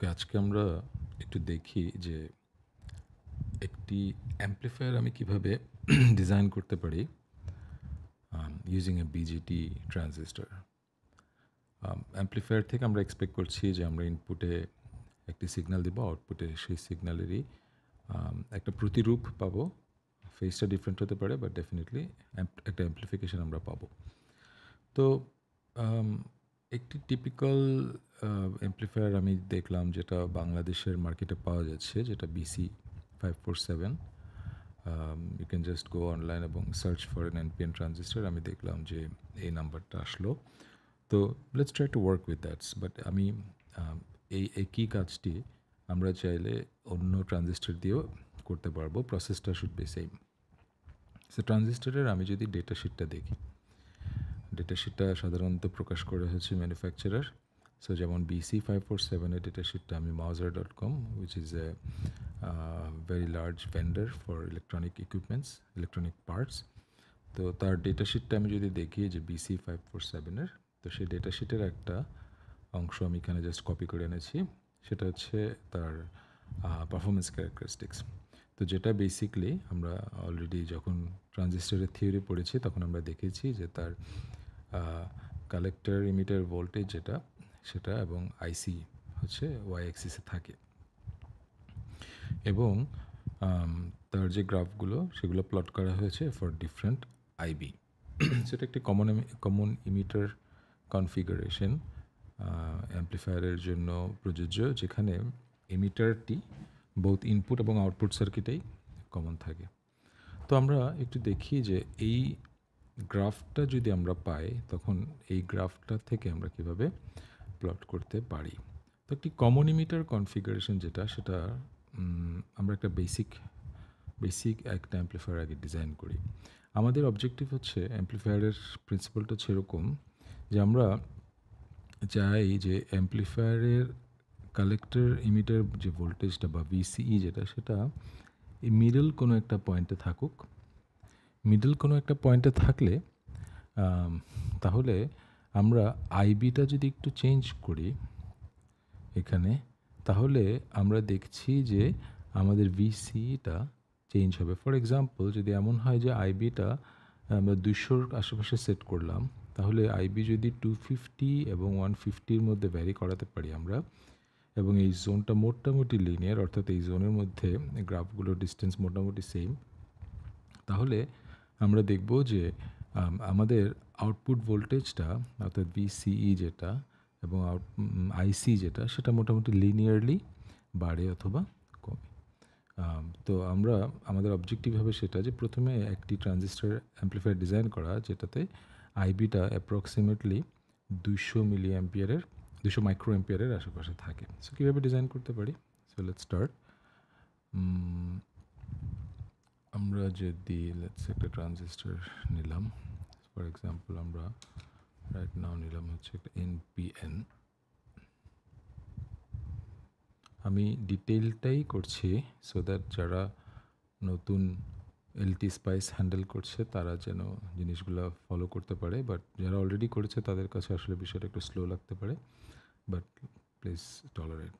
ওকে, আজকে আমরা একটু দেখি যে একটি অ্যাম্প্লিফায়ার আমি কিভাবে ডিজাইন করতে পারি ইউজিং এ বিজিটি ট্রানজিস্টর। অ্যাম্প্লিফায়ার থেকে আমরা এক্সপেক্ট করছি যে আমরা ইনপুটে একটি সিগন্যাল দিব, আউটপুটে সেই সিগন্যালেরই একটা প্রতিরূপ পাবো। ফেসটা ডিফারেন্ট হতে পারে, বাট ডেফিনেটলি একটা অ্যাম্প্লিফিকেশন আমরা পাবো। তো আম, একটি টিপিক্যাল অ্যাম্প্লিফায়ার আমি দেখলাম যেটা বাংলাদেশের মার্কেটে পাওয়া যাচ্ছে, যেটা BC547। You can just go online এবং search for N NPN transistor. আমি দেখলাম যে এই নাম্বারটা আসলো। তো let's try to work with that's, but আমি এই একই কাজটি আমরা চাইলে অন্য ট্রানজিস্টার দিয়েও করতে পারবো। প্রসেসটা শুড বি সেম। সো ট্রানজিস্টারের আমি যদি ডেটা শিটটা দেখি, ডেটা শিটটা সাধারণত প্রকাশ করে হচ্ছে ম্যানুফ্যাকচারার। সো যেমন BC547 এর ডেটা শিটটা আমি Mouser.com, which is a very large vendor for electronic equipments, electronic parts. তো তার ডেটা শিটটা আমি যদি দেখি যে BC547 এর, তো সেই ডেটা শিটের একটা অংশ আমি এখানে জাস্ট কপি করে এনেছি। সেটা হচ্ছে তার পারফরমেন্স ক্যারেক্টারিস্টিক্স। তো যেটা বেসিকলি আমরা অলরেডি যখন ট্রানজিস্টরের থিওরি পড়েছি তখন আমরা দেখেছি যে তার কালেক্টর ইমিটার ভোল্টেজ যেটা, সেটা এবং আইসি হচ্ছে ওয়াই অ্যাক্সিসে থাকে, এবং তার যে গ্রাফগুলো সেগুলো প্লট করা হয়েছে ফর ডিফারেন্ট আইবি। সেটা একটি কমন ইমিটার কনফিগারেশন অ্যাম্প্লিফায়ারের জন্য প্রযোজ্য, যেখানে ইমিটারটি বোথ ইনপুট এবং আউটপুট সার্কিটেই কমন থাকে। তো আমরা একটু দেখি যে এই গ্রাফটা যদি আমরা পাই তখন এই গ্রাফটা থেকে আমরা কিভাবে প্লট করতে পারি। তো একটি কমন ইমিটার কনফিগারেশন যেটা, সেটা আমরা একটা বেসিক একটা অ্যাম্প্লিফায়ার আগে ডিজাইন করি। আমাদের অবজেক্টিভ হচ্ছে অ্যাম্প্লিফায়ারের প্রিন্সিপালটা হচ্ছে এরকম যে আমরা চাই যে অ্যাম্প্লিফায়ারের কালেক্টর ইমিটার যে ভোল্টেজটা বা VCE যেটা, সেটা এই মিডল কোনো একটা পয়েন্টে থাকুক। মিডল কোনো একটা পয়েন্টে থাকলে তাহলে আমরা আইবিটা যদি একটু চেঞ্জ করি এখানে, তাহলে আমরা দেখছি যে আমাদের VCটা চেঞ্জ হবে। ফর এক্সাম্পল, যদি এমন হয় যে আইবিটা আমরা 200-র আশেপাশে সেট করলাম, তাহলে আইবি যদি 250 এবং 150-র মধ্যে ভ্যারি করাতে পারি আমরা, এবং এই জোনটা মোটামুটি লিনিয়ার, অর্থাৎ এই জোনের মধ্যে গ্রাফগুলোর ডিস্টেন্স মোটামুটি সেম, তাহলে আমরা দেখব যে আমাদের আউটপুট ভোল্টেজটা, অর্থাৎ VCE যেটা এবং আইসি যেটা, সেটা মোটামুটি লিনিয়ারলি বাড়ে অথবা কমে। তো আমরা আমাদের অবজেক্টিভ হবে সেটা যে প্রথমে একটি ট্রানজিস্টর অ্যাম্প্লিফায়ার ডিজাইন করা যেটাতে আইবিটা অ্যাপ্রক্সিমেটলি 200 মাইক্রো অ্যাম্পিয়ারের আশেপাশে থাকে। সো কীভাবে ডিজাইন করতে পারি? So let's start. আমরা যদি লেটস একটা ট্রানজিস্টর নিলাম, ফর এক্সাম্পল আমরা রাইট নাও নিলাম হচ্ছে একটা NPN। আমি ডিটেইলটাই করছি সো দ্যাট যারা নতুন LT স্পাইস হ্যান্ডেল করছে তারা যেন জিনিসগুলো ফলো করতে পারে, বাট যারা অলরেডি করেছে তাদের কাছে আসলে বিষয়টা একটু স্লো লাগতে পারে, বাট প্লিজ টলারেট।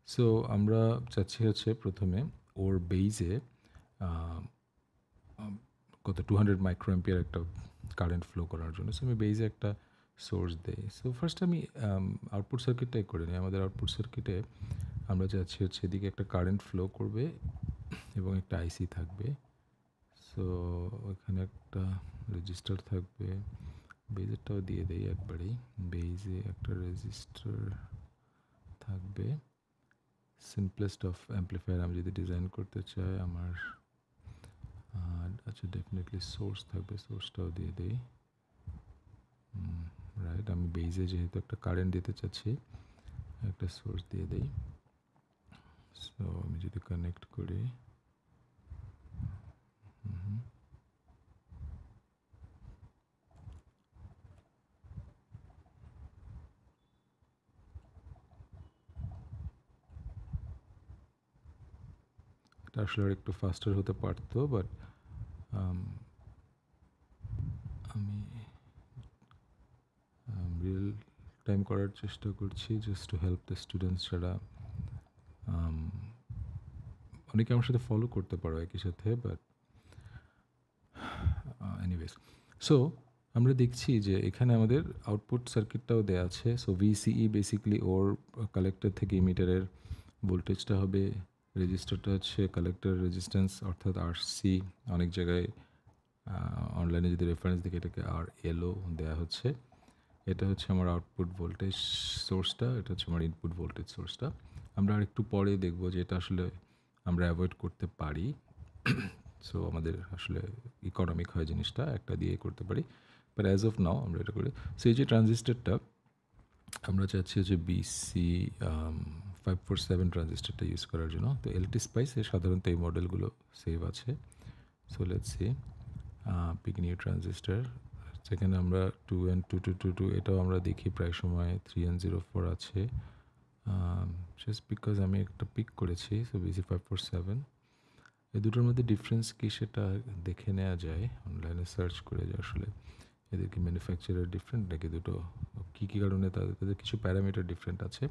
সো আমরা চাচ্ছি হচ্ছে প্রথমে ওর বেইজে কত 200 মাইক্রো অ্যাম্পিয়ার একটা কারেন্ট ফ্লো করার জন্য। সো আমি বেইজে একটা সোর্স দেই। সো ফার্স্ট আমি আউটপুট সার্কিটটাই করে নিই। আমাদের আউটপুট সার্কিটে আমরা চাচ্ছি হচ্ছে এদিকে একটা কারেন্ট ফ্লো করবে এবং একটা আইসি থাকবে। সো ওইখানে একটা রেজিস্টার থাকবে, বেইজেরটাও দিয়ে দেই একবারেই। বেইজে একটা রেজিস্টার থাকবে। সিম্পলেস্ট অফ অ্যাম্প্লিফায়ার আমি যদি ডিজাইন করতে চাই, আমার আচ্ছা ডেফিনেটলি সোর্স থাকবে, সোর্সটাও দিয়ে দেই। রাইট, আমি বেইজে যেহেতু একটা কারেন্ট দিতে চাচ্ছি, একটা সোর্স দিয়ে দেই। সো আমি যদি কানেক্ট করি, এটা আসলে আর একটু ফাস্টার হতে পারতো, বাট আমি রিয়েল টাইম করার চেষ্টা করছি just to help the students যারা অনেকে আমার সাথে ফলো করতে পারো একই সাথে, বাট এনিওয়েজ। সো আমরা দেখছি যে এখানে আমাদের আউটপুট সার্কিটটাও দেয়া আছে। সো ভিসিই বেসিক্যালি ওর কালেক্টর থেকে ইমিটারের ভোল্টেজটা হবে, রেজিস্টারটা হচ্ছে কালেক্টর রেজিস্ট্যান্স অর্থাৎ আরসি। অনেক জায়গায় অনলাইনে যদি রেফারেন্স দেখে এটাকে আর এলও দেওয়া হচ্ছে। এটা হচ্ছে আমার আউটপুট ভোল্টেজ সোর্সটা, এটা হচ্ছে আমার ইনপুট ভোল্টেজ সোর্সটা। আমরা আর একটু পরে দেখব যে এটা আসলে আমরা অ্যাভয়েড করতে পারি। সো আমাদের আসলে ইকোনমিক হয় জিনিসটা, একটা দিয়ে করতে পারি, বাট অ্যাজ অফ নাও আমরা এটা করি। সো এই যে ট্রানজিস্টারটা আমরা চাচ্ছি হচ্ছে বিসি 547 ট্রানজিস্টারটা ইউজ করার জন্য। তো এলটি স্পাইসে সাধারণত এই মডেলগুলো সেভ আছে। So let's see pick new transistor, যেখানে আমরা 2N2222 এটাও আমরা দেখি প্রায় সময় 3N04 আছে। জাস্ট বিকজ আমি একটা পিক করেছি, সো বিসি 547। এই দুটোর মধ্যে ডিফারেন্স কী সেটা দেখে নেওয়া যায় অনলাইনে সার্চ করে, যে আসলে এদের কি ম্যানুফ্যাকচারার ডিফারেন্ট নাকি দুটো কী কী কারণে তাদের কিছু প্যারামিটার ডিফারেন্ট আছে।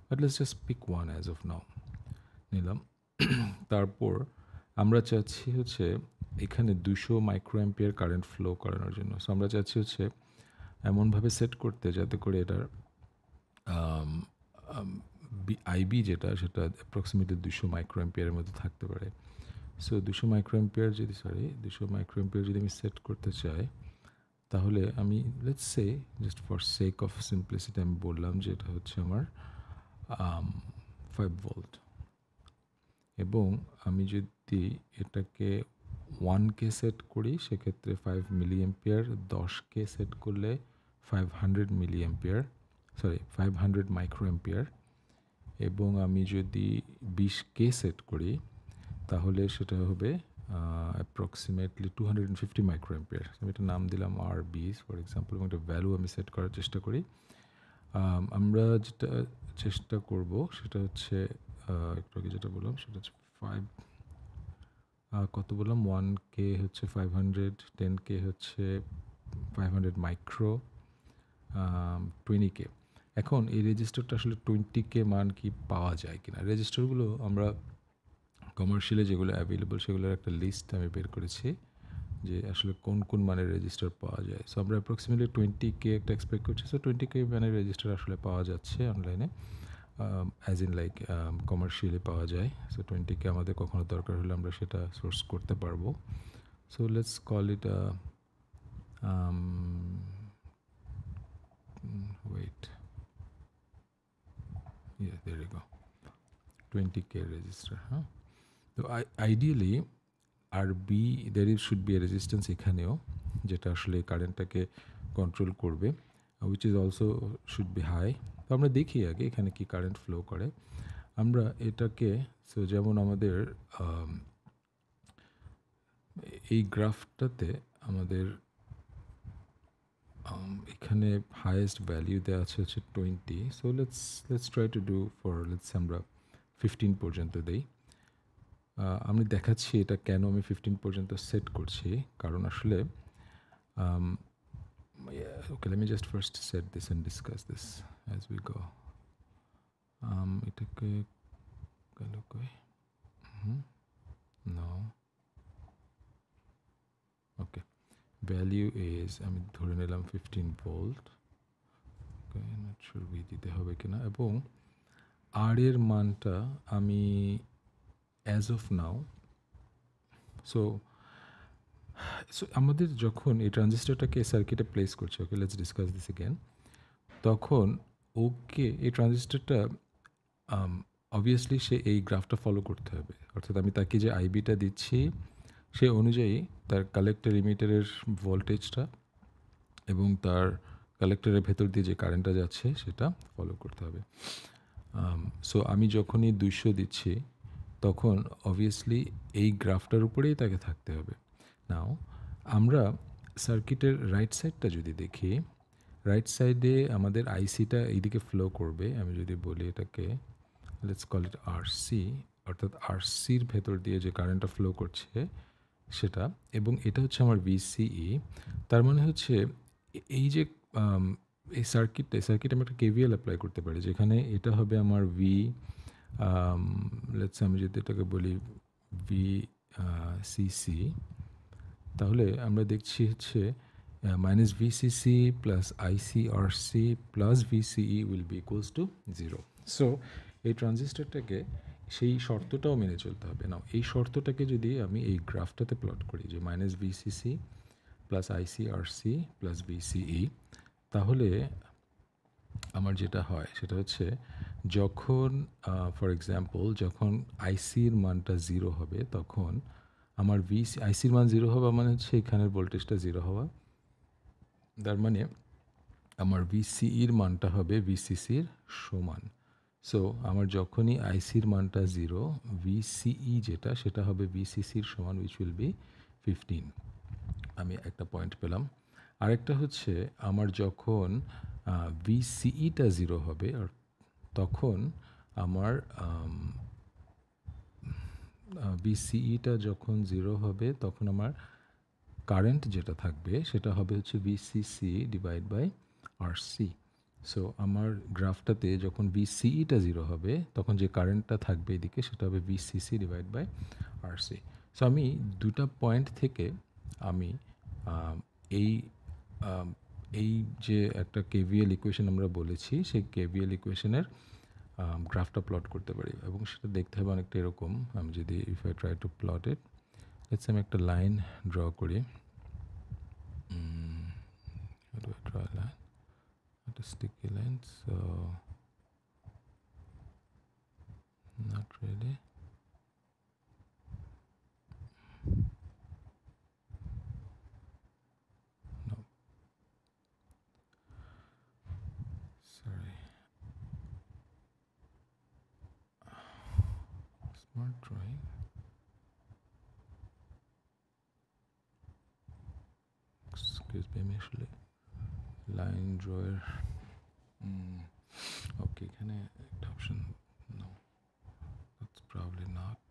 But let's just pick one as of now, নিলাম। তারপর আমরা চাচ্ছি হচ্ছে এখানে 200 মাইক্রোঅ্যাম্পিয়ার কারেন্ট ফ্লো করানোর জন্য। সো আমরা চাচ্ছি হচ্ছে এমনভাবে সেট করতে যাতে করে এটার আইবি যেটা সেটা অ্যাপ্রক্সিমেটলি 200 মাইক্রোঅ্যাম্পিয়ারের মধ্যে থাকতে পারে। সো 200 মাইক্রোঅ্যাম্পিয়ার যদি আমি সেট করতে চাই, তাহলে আমি let's say just for sake of simplicity আমি বললাম যে এটা হচ্ছে আমার 5 ভোল্ট, এবং আমি যদি এটাকে 1K সেট করি সেক্ষেত্রে 5 মিলি অ্যাম্পিয়ার, 10K সেট করলে 500 মিলি অ্যাম্পিয়ার, 500 মাইক্রো অ্যাম্পিয়ার, এবং আমি যদি 20K সেট করি তাহলে সেটা হবে অ্যাপ্রক্সিমেটলি 250 মাইক্রো অ্যাম্পিয়ার। আমি এটা নাম দিলাম RB ফর এক্সাম্পল, এবং একটা ভ্যালু আমি সেট করার চেষ্টা করি। আমরা যেটা চেষ্টা করব সেটা হচ্ছে একটু আগে যেটা বললাম সেটা হচ্ছে 5 কত বললাম, 1K হচ্ছে 500, 10K হচ্ছে 500 মাইক্রো, 20K। এখন এই রেজিস্টারটা আসলে 20K মান কি পাওয়া যায় কিনা, রেজিস্টারগুলো আমরা কমার্শিয়ালে যেগুলো অ্যাভেলেবল সেগুলোর একটা লিস্ট আমি বের করেছি যে আসলে কোন কোন মানের রেজিস্টার পাওয়া যায়। সো আমরা অ্যাপ্রক্সিমেটলি 20K একটা এক্সপেক্ট করছি। সো 20K মানের রেজিস্টার আসলে পাওয়া যাচ্ছে অনলাইনে, অ্যাজ ইন লাইক কমার্শিয়ালি পাওয়া যায়। সো 20K আমাদের কখনো দরকার হলে আমরা সেটা সোর্স করতে পারবো। So let's call it wait, yeah, there you go, 20K register, huh? তো আইডিয়ালি আরবি there should be a resistance এখানেও, যেটা আসলে কারেন্টটাকে কন্ট্রোল করবে, which is also should be high। তো আমরা দেখি আগে এখানে কি কারেন্ট ফ্লো করে। আমরা এটাকে সো যেমন আমাদের এই গ্রাফটাতে আমাদের এখানে হাইয়েস্ট ভ্যালিউ দেওয়া আছে হচ্ছে 20। So let's try to do for আমরা 15 পর্যন্ত দেই। আমি দেখাচ্ছি এটা কেন আমি 15 পর্যন্ত সেট করছি, কারণ আসলে okay, let me just first set this and discuss this as we go. এটাকে গেল কই, no, okay, value is আমি ধরে নিলাম 15 volt, okay, not sure V দিতে হবে কিনা, এবং আর এর মানটা আমি as of now, so আমাদের যখন এই ট্রানজিস্টরটাকে সার্কিটে প্লেস করছে, okay let's discuss this again, তখন ওকে এই ট্রানজিস্টরটা অবভিয়াসলি সে এই গ্রাফটা ফলো করতে হবে, অর্থাৎ আমি তাকে যে আইবিটা দিচ্ছি সে অনুযায়ী তার কালেক্টর ইমিটারের ভোল্টেজটা এবং তার কালেক্টরের ভেতর দিয়ে যে কারেন্টটা যাচ্ছে সেটা ফলো করতে হবে। সো আমি যখনই 200 দিচ্ছি তখন অবভিয়াসলি এই গ্রাফটার উপরেই তাকে থাকতে হবে। নাও আমরা সার্কিটের রাইট সাইডটা যদি দেখি, রাইট সাইডে আমাদের আইসিটা এইদিকে ফ্লো করবে। আমি যদি বলি এটাকে লেটস কল ইট আরসি, অর্থাৎ আরসির ভেতর দিয়ে যে কারেন্টটা ফ্লো করছে সেটা, এবং এটা হচ্ছে আমার ভিসিই। তার মানে হচ্ছে এই যে এই সার্কিটে আমি একটা কেভিএল অ্যাপ্লাই করতে পারি, যেখানে এটা হবে আমার ভি লেটস আমি যদি এটাকে বলি VCC, তাহলে আমরা দেখছি হচ্ছে minus VCC plus ICRC plus VCE will be equals to 0। So এই ট্রানজিস্টরটাকে সেই শর্তটাও মেনে চলতে হবে। নাও এই শর্তটাকে যদি আমি এই গ্রাফটাতে প্লট করি যে minus VCC plus ICRC plus VCE, তাহলে আমার যেটা হয় সেটা হচ্ছে যখন ফর এক্সাম্পল যখন আইসির মানটা 0 হবে তখন আমার আইসির মান 0 হওয়া মানে হচ্ছে এখানের ভোল্টেজটা 0 হওয়া, তার মানে আমার VCEর মানটা হবে VCCর সমান। সো আমার যখনই আইসির মানটা 0, VCE যেটা সেটা হবে VCCর সমান, উইচ উইল বি 15। আমি একটা পয়েন্ট পেলাম। আরেকটা হচ্ছে আমার যখন VCEটা 0 হবে আর তখন আমার VCEটা যখন 0 হবে তখন আমার কারেন্ট যেটা থাকবে সেটা হবে হচ্ছে VCC divide by RC। So আমার গ্রাফটাতে যখন VCEটা 0 হবে তখন যে কারেন্টটা থাকবে এদিকে সেটা হবে VCC divide by RC। So আমি দুটা পয়েন্ট থেকে আমি এই এই যে একটা KVL ইকুয়েশন আমরা বলেছি সেই KVL ইকুয়েশনের গ্রাফটা প্লট করতে পারি এবং সেটা দেখতে হবে অনেকটা এরকম। আমি যদি if I try to plot it, let's আমি একটা লাইন ড্র করি। How do I draw a line? Not a sticky line, so not really. No. Sorry. Smart drawing. Excuse me, আমি আসলে লাইন ড্রয়ের ওকে এখানে একটা option, no that's probably not.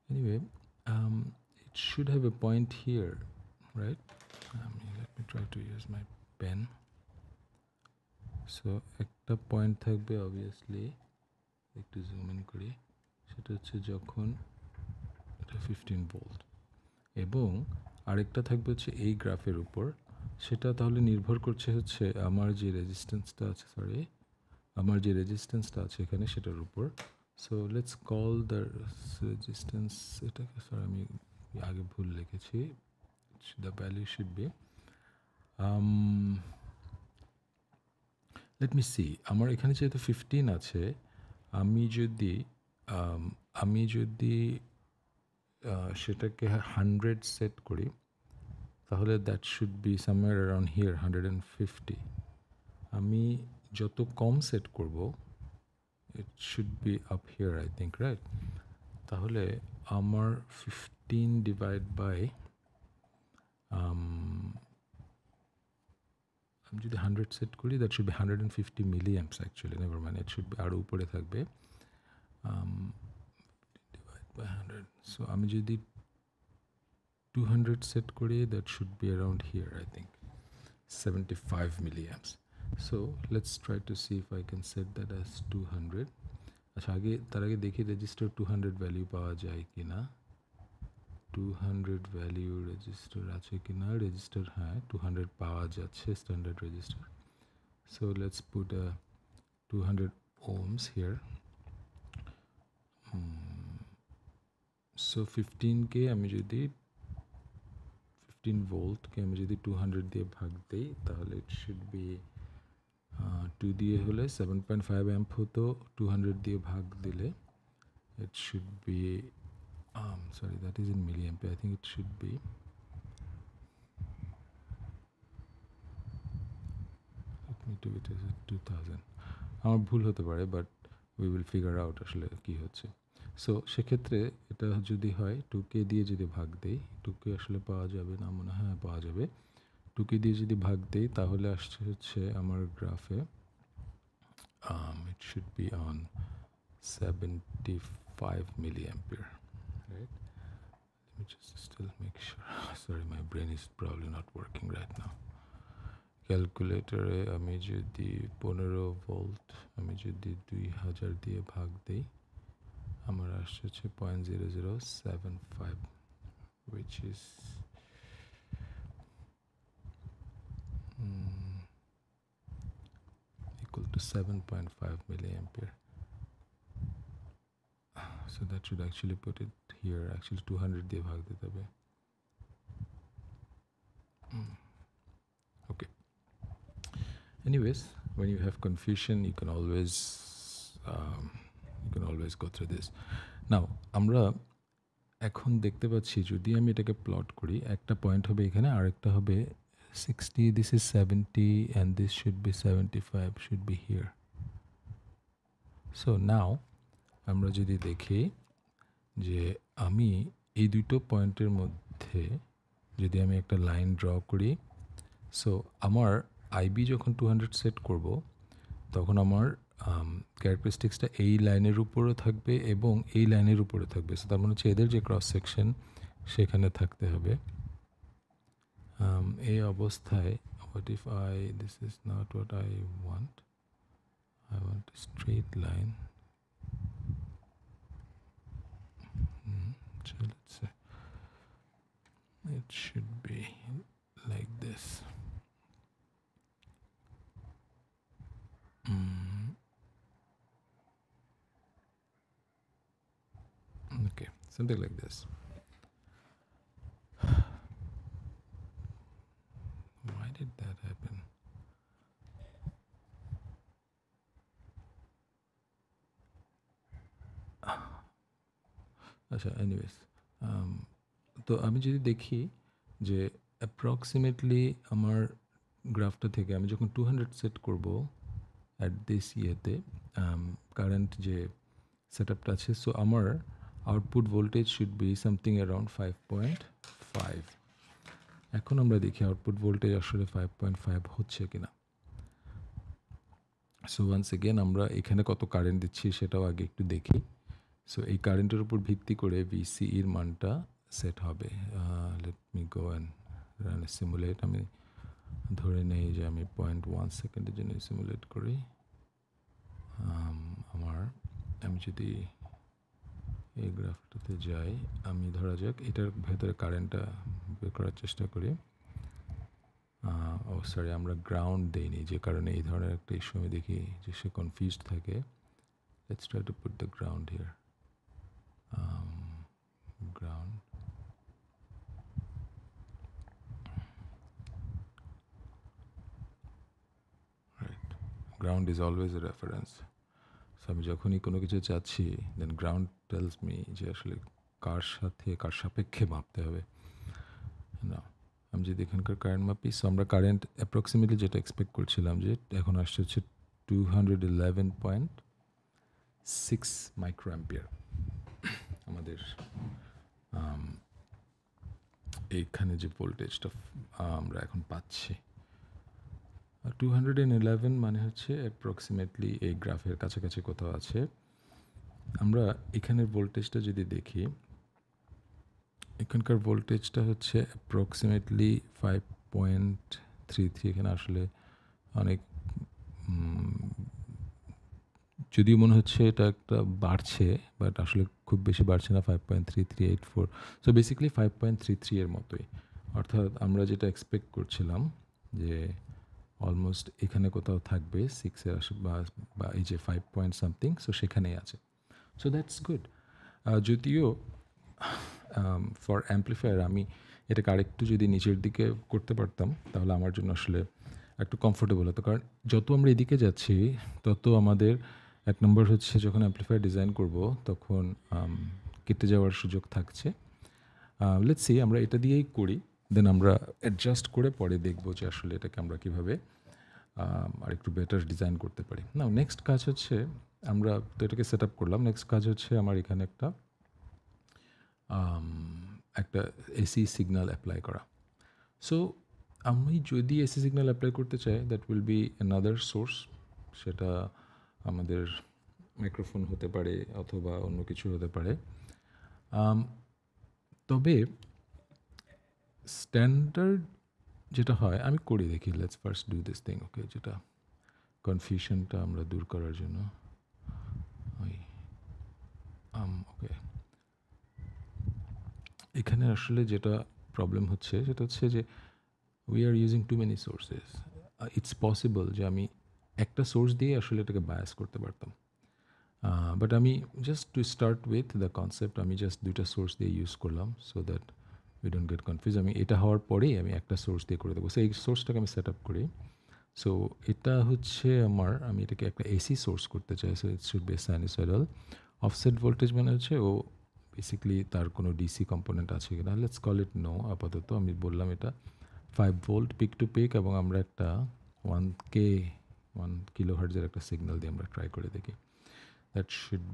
Anyway, it should have a point here, right? Let me try to use my pen. So একটা point থাকবে obviously, একটু zoom in করি, সেটা হচ্ছে যখন এটা 15 ভোল্ট এবং আরেকটা থাকবে হচ্ছে এই গ্রাফের উপর। সেটা তাহলে নির্ভর করছে হচ্ছে আমার যে রেজিস্ট্যান্সটা আছে, আমার যে রেজিস্ট্যান্সটা আছে এখানে সেটার উপর। So let's call the resistance, এটাকে আমি আগে ভুল লিখেছি, the value should be let me see. আমার এখানে যেহেতু 15 আছে, আমি যদি সেটাকে 100 সেট করি তাহলে that should B somewhere around here 150। আমি যত কম সেট করব ইট should be up here I think, right? তাহলে আমার 15 ডিভাইড বাই আমি যদি 100 সেট করি that should be 150 milliamps actually, never mind, it should be আরও উপরে থাকবে ডিভাইড বাই 100। সো আমি যদি 200 সেট করি that should be around here, I think 75 milliamps. So let's try to see if I can set that as 200. আচ্ছা তার আগে দেখি রেজিস্টার 200 ভ্যালু পাওয়া যায় কিনা। 200 ভ্যালু রেজিস্টার আছে কিনা, রেজিস্টার হ্যাঁ 200 পাওয়া যাচ্ছে, standard register. So let's put a 200 ohms here. So 15কে আমি যদি 15 ভোল্টকে আমি যদি 200 দিয়ে ভাগ দিই তাহলে ইট শুড বি 2 দিয়ে হলে 7.5 অ্যাম্প হতো, 200 দিয়ে ভাগ দিলে it should be sorry that is in milliampere, I think it should be two it is 2000। আমার ভুল হতে পারে but we will figure out আসলে কী হচ্ছে। সো সেক্ষেত্রে এটা যদি হয় 2K দিয়ে যদি ভাগ দেই, 2K আসলে পাওয়া যাবে না মনে হয়, পাওয়া যাবে। 2K দিয়ে যদি ভাগ দেই তাহলে আসছে হচ্ছে আমার গ্রাফে it should be on 75 milliampere, right? Let me just still make sure. Sorry, my brain is probably not working right now. ক্যালকুলেটরে আমি যদি 15 ভোল্ট আমি যদি 2000 দিয়ে ভাগ দিই আমার আসছে হচ্ছে 0.0075 which is equal to 7.5 milliampere. So that should actually put it here. Actually 200 দিয়ে ভাগ দিতে হবে. Okay. Anyways, when you have confusion, you can always go through this. Now, আমরা এখন দেখতে পাচ্ছি যদি আমি এটাকে প্লট করি একটা পয়েন্ট হবে এখানে আর একটা হবে 60, this is 70 and this should be 75, should be here. So now আমরা যদি দেখি যে আমি এই দুটো পয়েন্টের মধ্যে যদি আমি একটা লাইন ড্র করি সো আমার আইবি যখন 200 সেট করব তখন আমার ক্যারেক্টারিস্টিক্সটা এই লাইনের উপরও থাকবে এবং এই লাইনের উপরে থাকবে সো তার মানে হচ্ছে এদের যে ক্রস সেকশন সেখানে থাকতে হবে এই অবস্থায় what if this is not what I want a straight line so let's say it should be like this okay something like this why did that happen আচ্ছা এনিওয়েজ তো আমি যদি দেখি যে অ্যাপ্রক্সিমেটলি আমার গ্রাফটা থেকে আমি যখন 200 সেট করব অ্যাট দিস ইয়েতে কারেন্ট যে সেট আপটা আছে সো আমার output voltage should be something around 5.5 এখন আমরা দেখি আউটপুট ভোল্টেজ আসলে 5.5 হচ্ছে কিনা সো ওয়ান্স এগেন আমরা এখানে কত কারেন্ট দিচ্ছি সেটাও আগে একটু দেখি সো এই কারেন্টের উপর ভিত্তি করে ভিসিইর মানটা সেট হবে let me go and run simulate আমি ধরে নেই যে আমি 0.1 সেকেন্ডের জন্য সিমুলেট করি আমি যদি এই গ্রাফটাতে যাই আমি ধরা যাক এটার ভেতরে কারেন্টটা বের করার চেষ্টা করি সরি আমরা গ্রাউন্ড দেইনি যে কারণে এই ধরনের একটা ইস্যু আমি দেখি যে সে কনফিউজড থাকে let's try to put the ground here ground right ground is always a reference so আমি যখনই কোনো কিছু চাচ্ছি দেন গ্রাউন্ড টেলস মি যে আসলে কার সাথে কার সাপেক্ষে মাপতে হবে না আমি যদি এখানকার কারেন্ট মাপি সো আমরা কারেন্ট অ্যাপ্রক্সিমেটলি যেটা এক্সপেক্ট করছিলাম যে এখন আসছে হচ্ছে 211.6 মাইক্রোঅ্যাম্পিয়ার আমাদের এইখানে যে ভোল্টেজটা আমরা এখন পাচ্ছি 211 মানে হচ্ছে অ্যাপ্রক্সিমেটলি এই গ্রাফের কাছাকাছি কোথাও আছে আমরা এখানের ভোল্টেজটা যদি দেখি এখানকার ভোল্টেজটা হচ্ছে অ্যাপ্রক্সিমেটলি 5.33 এখানে আসলে অনেক যদিও মনে হচ্ছে এটা একটা বাড়ছে বাট আসলে খুব বেশি বাড়ছে না 5.3384 সো বেসিক্যালি 5.33 এর মতোই অর্থাৎ আমরা যেটা এক্সপেক্ট করছিলাম যে অলমোস্ট এখানে কোথাও থাকবে 6-এর আসে বা এই যে 5 পয়েন্ট সামথিং সো সেখানেই আছে সো দ্যাটস গুড যদিও ফর অ্যাম্পলিফায়ার আমি এটাকে আরেকটু যদি নিচের দিকে করতে পারতাম তাহলে আমার জন্য আসলে একটু কমফোর্টেবল হতো কারণ যত আমরা এদিকে যাচ্ছি তত আমাদের এক নম্বর হচ্ছে যখন অ্যাম্পলিফায়ার ডিজাইন করব তখন কেটে যাওয়ার সুযোগ থাকছে লেটস সি আমরা এটা দিয়েই করি দেন আমরা অ্যাডজাস্ট করে পরে দেখব যে আসলে এটাকে আমরা কীভাবে আর একটু বেটার ডিজাইন করতে পারি না নেক্সট কাজ হচ্ছে আমরা তো এটাকে সেট আপ করলাম নেক্সট কাজ হচ্ছে আমার এখানে একটা এসি সিগন্যাল অ্যাপ্লাই করা সো আমি যদি এসি সিগন্যাল অ্যাপ্লাই করতে চাই that will B another source সেটা আমাদের মাইক্রোফোন হতে পারে অথবা অন্য কিছু হতে পারে তবে স্ট্যান্ডার্ড যেটা হয় আমি করে দেখি, let's first do this thing, okay, যেটা কনফিউশনটা আমরা দূর করার জন্য ওই ওকে, এখানে আসলে যেটা প্রবলেম হচ্ছে সেটা হচ্ছে যে we are using too many sources. It's possible যে আমি একটা সোর্স দিয়ে আসলে এটাকে বায়াস করতে পারতাম, বাট আমি just to start with the concept আমি জাস্ট দুইটা সোর্স দিয়ে ইউজ করলাম so that we don't get confuse. আমি এটা হওয়ার পরেই আমি একটা সোর্স দিয়ে করে দেবো, সো এই সোর্সটাকে আমি সেট আপ করি। সো এটা হচ্ছে আমার, আমি এটাকে একটা এসি সোর্স করতে চাই, so it should B sinusoidal. Offset voltage মানে হচ্ছে ও বেসিক্যালি তার কোনো ডিসি কম্পোনেন্ট আছে কিনা, লেটস কল ইট নো। আপাতত আমি বললাম এটা 5 ভোল্ট পিক টু পিক, এবং আমরা একটা 1 কিলো হার্টজের একটা সিগন্যাল দিয়ে আমরা ট্রাই করে দেখি, that should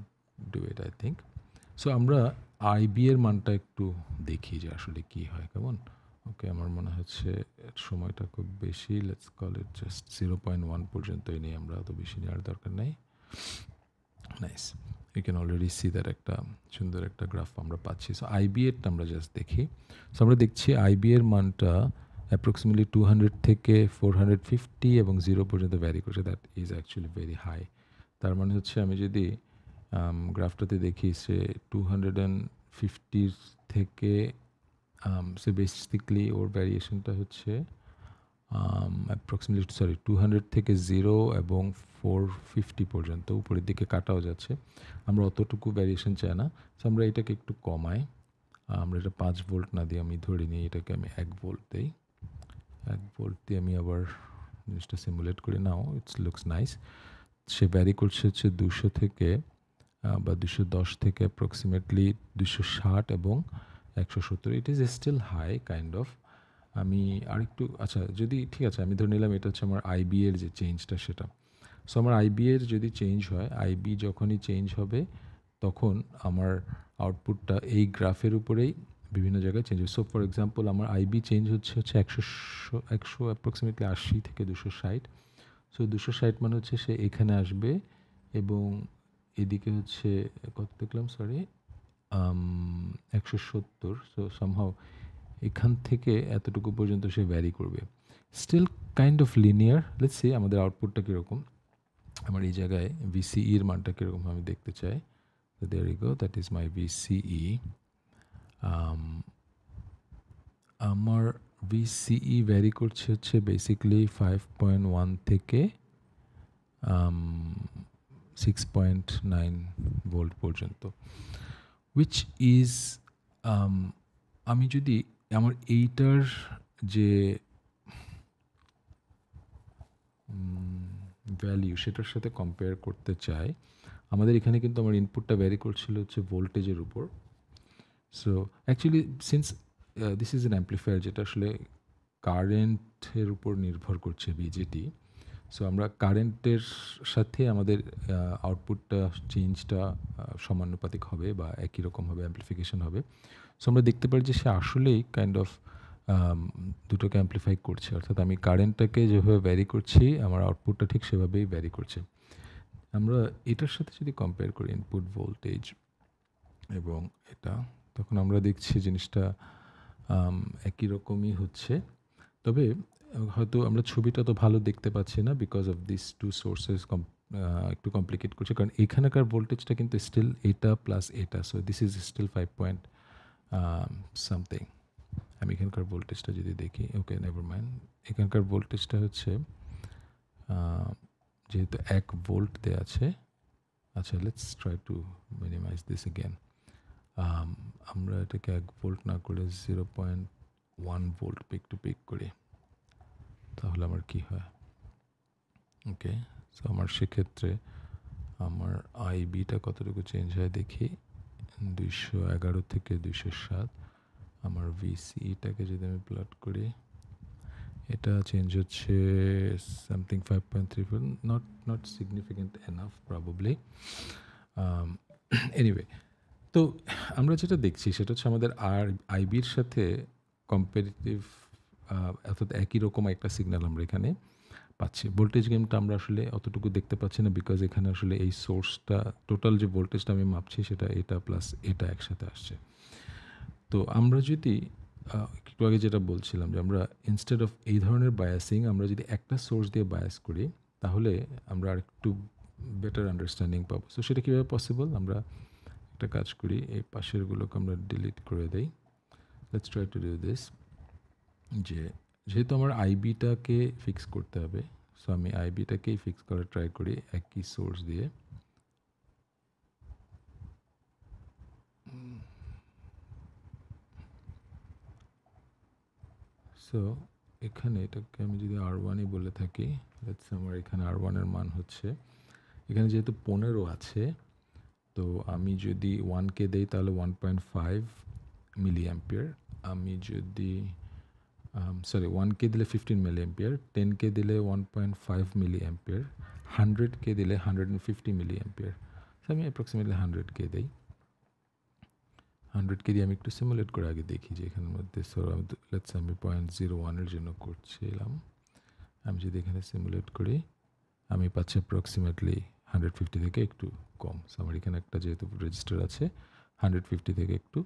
do it I think. So আমরা আইবি এর মানটা একটু দেখি যে আসলে কী হয়, কেমন। ওকে, আমার মনে হচ্ছে সময়টা খুব বেশি, লেটস কল ইট জাস্ট 0.1 পর্যন্তই নিয়ে, আমরা অত বেশি নেওয়ার দরকার নেই। Nice, you can already see that একটা সুন্দর একটা গ্রাফ আমরা পাচ্ছি। সো আইবি এরটা আমরা জাস্ট দেখি। সো আমরা দেখছি আইবি এর মানটা অ্যাপ্রক্সিমেটলি 200 থেকে 450 এবং 0 পর্যন্ত ভ্যারি করছে, that is actually very high. তার মানে হচ্ছে আমি যদি গ্রাফটাতে দেখি সে 250 থেকে সে বেসিক্যালি ওর ভ্যারিয়েশনটা হচ্ছে অ্যাপ্রক্সিমেটলি 200 থেকে 0 এবং 450 পর্যন্ত উপরের দিকে কাটাও যাচ্ছে। আমরা অতটুকু ভ্যারিয়েশন চাই না, সো আমরা এটাকে একটু কমাই। আমরা এটা 5 ভোল্ট না দিয়ে আমি ধরে নিই এটাকে আমি 1 ভোল্ট দিই। 1 ভোল্ট দিয়ে আমি আবার জিনিসটা সিমুলেট করি, নাও ইটস লুকস নাইস। সে ভ্যারি করছে হচ্ছে 200 থেকে বা 210 থেকে অ্যাপ্রক্সিমেটলি 260 এবং 170। It is still high kind of. আমি আরেকটু, আচ্ছা যদি ঠিক আছে আমি ধরে নিলাম এটা হচ্ছে আমার আইবি এর যে চেঞ্জটা সেটা। সো আমার আইবি এর যদি চেঞ্জ হয়, আইবি যখনই চেঞ্জ হবে তখন আমার আউটপুটটা এই গ্রাফের উপরেই বিভিন্ন জায়গায় চেঞ্জ হবে। সো ফর এক্সাম্পল আমার আইবি চেঞ্জ হচ্ছে 100 অ্যাপ্রক্সিমেটলি 80 থেকে 260। সো 260 মানে হচ্ছে সে এখানে আসবে এবং এদিকে হচ্ছে কত দেখলাম, সরি 170। সো সামহাও এখান থেকে এতটুকু পর্যন্ত সে ভ্যারি করবে, still kind of linear. Let's see আমাদের আউটপুটটা কীরকম, আমার এই জায়গায় ভিসিইর মানটা কীরকম আমি দেখতে চাই। তো there you go, that is my VCE. আমার ভিসিই ভ্যারি করছে হচ্ছে বেসিক্যালি 5.1 থেকে 6.9 ভোল্ট পর্যন্ত, উইচ ইজ আমি যদি আমার এইটার যে ভ্যালিউ সেটার সাথে কম্পেয়ার করতে চাই, আমাদের এখানে কিন্তু আমার ইনপুটটা ভ্যারি করছিল হচ্ছে ভোল্টেজের উপর। So actually since this is an amplifier যেটা আসলে কারেন্টের উপর নির্ভর করছে বিজেটি, সো আমরা কারেন্টের সাথে আমাদের আউটপুটটা চেঞ্জটা সমানুপাতিক হবে বা একই রকম হবে, অ্যাম্প্লিফিকেশন হবে। সো আমরা দেখতে পারি যে সে আসলেই কাইন্ড অফ দুটোকে অ্যাম্প্লিফাই করছে, অর্থাৎ আমি কারেন্টটাকে যেভাবে ভ্যারি করছি আমার আউটপুটটা ঠিক সেভাবেই ভ্যারি করছে। আমরা এটার সাথে যদি কম্পেয়ার করি ইনপুট ভোল্টেজ এবং এটা, তখন আমরা দেখছি জিনিসটা একই রকমই হচ্ছে। তবে হয়তো আমরা ছবিটা তো ভালো দেখতে পাচ্ছি না because of this two sources একটু কমপ্লিকেট করছে, কারণ এখানকার ভোল্টেজটা কিন্তু স্টিল এটা প্লাস এটা, so this is still 5 point something. আমি এখানকার ভোল্টেজটা যদি দেখি, ওকে নেভার মাইন্ড, এখানকার ভোল্টেজটা হচ্ছে যেহেতু 1 ভোল্ট দেওয়া আছে, আচ্ছা let's try to minimise this again. আমরা এটাকে 1 ভোল্ট না করে 0.1 ভোল্ট পিক টু পিক করি, তাহলে আমার কি হয়। ওকে, সো আমার সেক্ষেত্রে আমার আইবিটা কতটুকু চেঞ্জ হয় দেখি, 211 থেকে 207। আমার ভিসিটাকে যদি আমি প্লট করি, এটা চেঞ্জ হচ্ছে something 5.34, not significant enough probably. Anyway, তো আমরা যেটা দেখছি সেটা হচ্ছে আমাদের আর আইবির সাথে কম্পারেটিভ অর্থাৎ একই রকম একটা সিগন্যাল আমরা এখানে পাচ্ছি। ভোল্টেজ গেমটা আমরা আসলে অতটুকু দেখতে পাচ্ছি না বিকজ এখানে আসলে এই সোর্সটা টোটাল যে ভোল্টেজটা আমি মাপছি সেটা এটা প্লাস এটা একসাথে আসছে। তো আমরা যদি একটু আগে যেটা বলছিলাম যে আমরা ইনস্টেড অফ এই ধরনের বায়াসিং আমরা যদি একটা সোর্স দিয়ে বায়াস করি তাহলে আমরা আরেকটু বেটার আন্ডারস্ট্যান্ডিং পাবো। সো সেটা কীভাবে পসিবল? আমরা একটা কাজ করি, এই পাশেরগুলোকে আমরা ডিলিট করে দেই। Let's try to do this. যেহেতু আমার আইবিটাকে ফিক্স করতে হবে, সো আমি আইবিটাকেই ফিক্স করার ট্রাই করি একই সোর্স দিয়ে। সো এখানে এটাকে আমি যদি R1ই বলে থাকি, লেটস আমার এখানে R1-এর মান হচ্ছে, এখানে যেহেতু 15 আছে, তো আমি যদি 1K দেই তাহলে 1.5 মিলি অ্যাম্পিয়ার। আমি যদি 1K দিলে 15 মিলি অ্যাম্পিয়ার, 10K দিলে 1.5 মিলি অ্যাম্পিয়ার, 100K দিলে 150 মিলি অ্যাম্পিয়ার। আমি অ্যাপ্রক্সিমেটলি 100K দেই। 100K দিয়ে আমি একটু সিমুলেট করে আগে দেখি যে এখানের মধ্যে লেটস আমি 0.01-এর জন্য করছিলাম। আমি যদি এখানে সিমুলেট করি আমি পাচ্ছি অ্যাপ্রক্সিমেটলি 150 থেকে একটু কম। সো আমার এখানে একটা যেহেতু রেজিস্টার আছে 150 থেকে একটু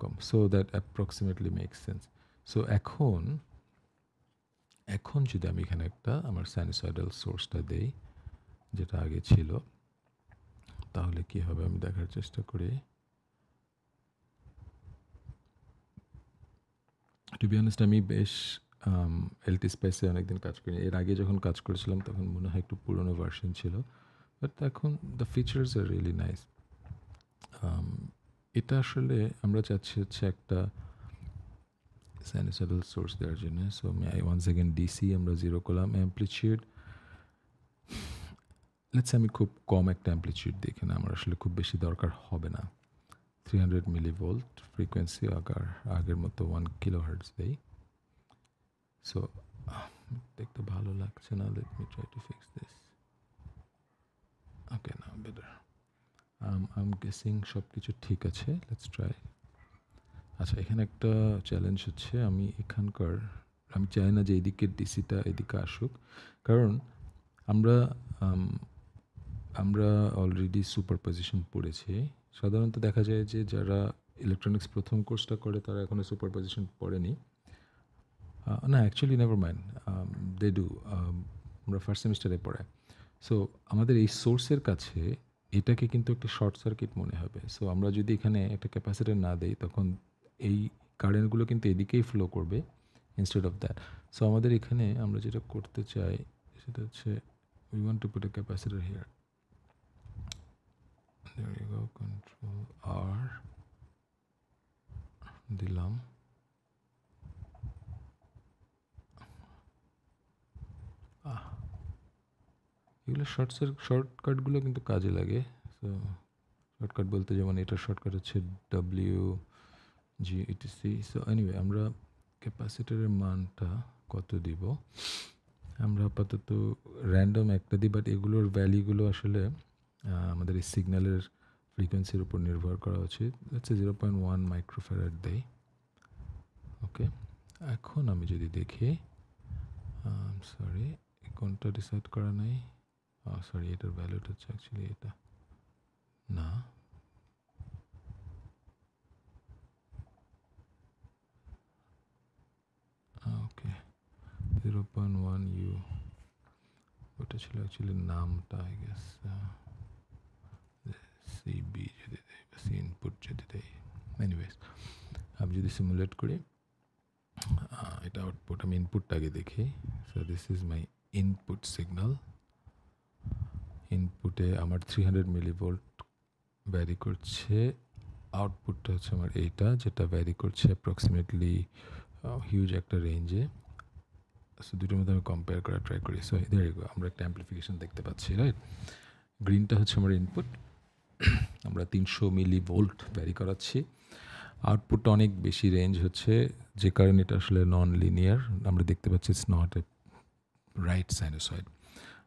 কম, so that approximately makes sense. So এখন যদি আমি এখানে একটা আমার সাইনোসয়েডাল সোর্সটা দেই যেটা আগে ছিল, তাহলে কি হবে আমি দেখার চেষ্টা করি। টু বি অনেস্ট আমি বেশ এলটি স্পাইসে অনেকদিন কাজ করি। এর আগে যখন কাজ করেছিলাম তখন মনে হয় একটু পুরোনো ভার্সন ছিল, বাট এখন the features are really nice. এটা আসলে আমরা চাচ্ছি হচ্ছে একটা সাইনোসয়েডাল সোর্স দেওয়ার জন্য। সো আমি ওয়ান্স এগেন ডিসি আমরা 0 করলাম। অ্যাম্প্লিটিউড লেটস আমি খুব কম একটা অ্যাম্প্লিটিউড দেখি না, আমার আসলে খুব বেশি দরকার হবে না। 300 মিলিভোল্ট ফ্রিকোয়েন্সি আগের মতো 1 কিলোহার্টজ দেই। সো দেখতে ভালো লাগছে না, late me try to fix this. Okay, now better. I am guessing সব কিছু ঠিক আছে, লেটস ট্রাই। আচ্ছা, এখানে একটা চ্যালেঞ্জ হচ্ছে আমি চাই না যে এদিকের ডিসিটা এদিকে আসুক, কারণ আমরা অলরেডি সুপারপজিশন পড়েছি। সাধারণত দেখা যায় যে যারা ইলেকট্রনিক্স প্রথম কোর্সটা করে তারা এখনও সুপারপজিশন পড়েনি। না, actually never mind, they do. আমরা ফার্স্ট সেমিস্টারে পড়াই। সো আমাদের এই সোর্সের কাছে এটাকে কিন্তু একটা শর্ট সার্কিট মনে হবে। সো আমরা যদি এখানে একটা ক্যাপাসিটর না দেই তখন এই কারেন্টগুলো কিন্তু এদিকেই ফ্লো করবে ইনস্টেড অফ দ্যাট। সো আমাদের এখানে আমরা যেটা করতে চাই সেটা হচ্ছে we want to put a capacitor here. There you go, control R দিলাম। এগুলো শর্টকাটগুলো কিন্তু কাজে লাগে। সো শর্টকাট বলতে যেমন এটার শর্টকাট হচ্ছে WGETC। সো এনিওয়ে আমরা ক্যাপাসিটরের মানটা কত দিব, আমরা আপাতত র্যান্ডম একটা দিই, বাট এগুলোর ভ্যালিগুলো আসলে আমাদের এই সিগন্যালের ফ্রিকোয়েন্সির উপর নির্ভর করা উচিত। হচ্ছে 0.1 মাইক্রোফ্যারাড দেই। ওকে, এখন আমি যদি দেখি, সরি কোনটা ডিসাইড করা নাই, সরি এটার ভ্যালুটা হচ্ছে অ্যাকচুয়ালি এটা না, ওকে 0.1 ইউ, ওটা ছিল অ্যাকচুয়ালি নামটা, আই গেস সিবি যদি দেয় বা সি ইনপুট যদি দেয়। এনিওয়েজ আমি যদি সিমুলেট করি, এটা আউটপুট, আমি ইনপুটটা আগে দেখি। So this is my input signal. ইনপুটে আমার 300 মিলিভোল্ট ভ্যারি করছে, আউটপুটটা হচ্ছে আমার এইটা যেটা ভ্যারি করছে অ্যাপ্রক্সিমেটলি হিউজ একটা রেঞ্জে। সো দুটোর মধ্যে আমি কম্পেয়ার করার ট্রাই করি। সো দেয়ার ইউ গো, আমরা একটা অ্যাম্প্লিফিকেশন দেখতে পাচ্ছি, রাইট? গ্রিনটা হচ্ছে আমার ইনপুট, আমরা 300 মিলিভোল্ট ভ্যারি করাচ্ছি। আউটপুটটা অনেক বেশি রেঞ্জ হচ্ছে, যে কারণে এটা আসলে নন লিনিয়ার। আমরা দেখতে পাচ্ছি it's not a right sinusoid.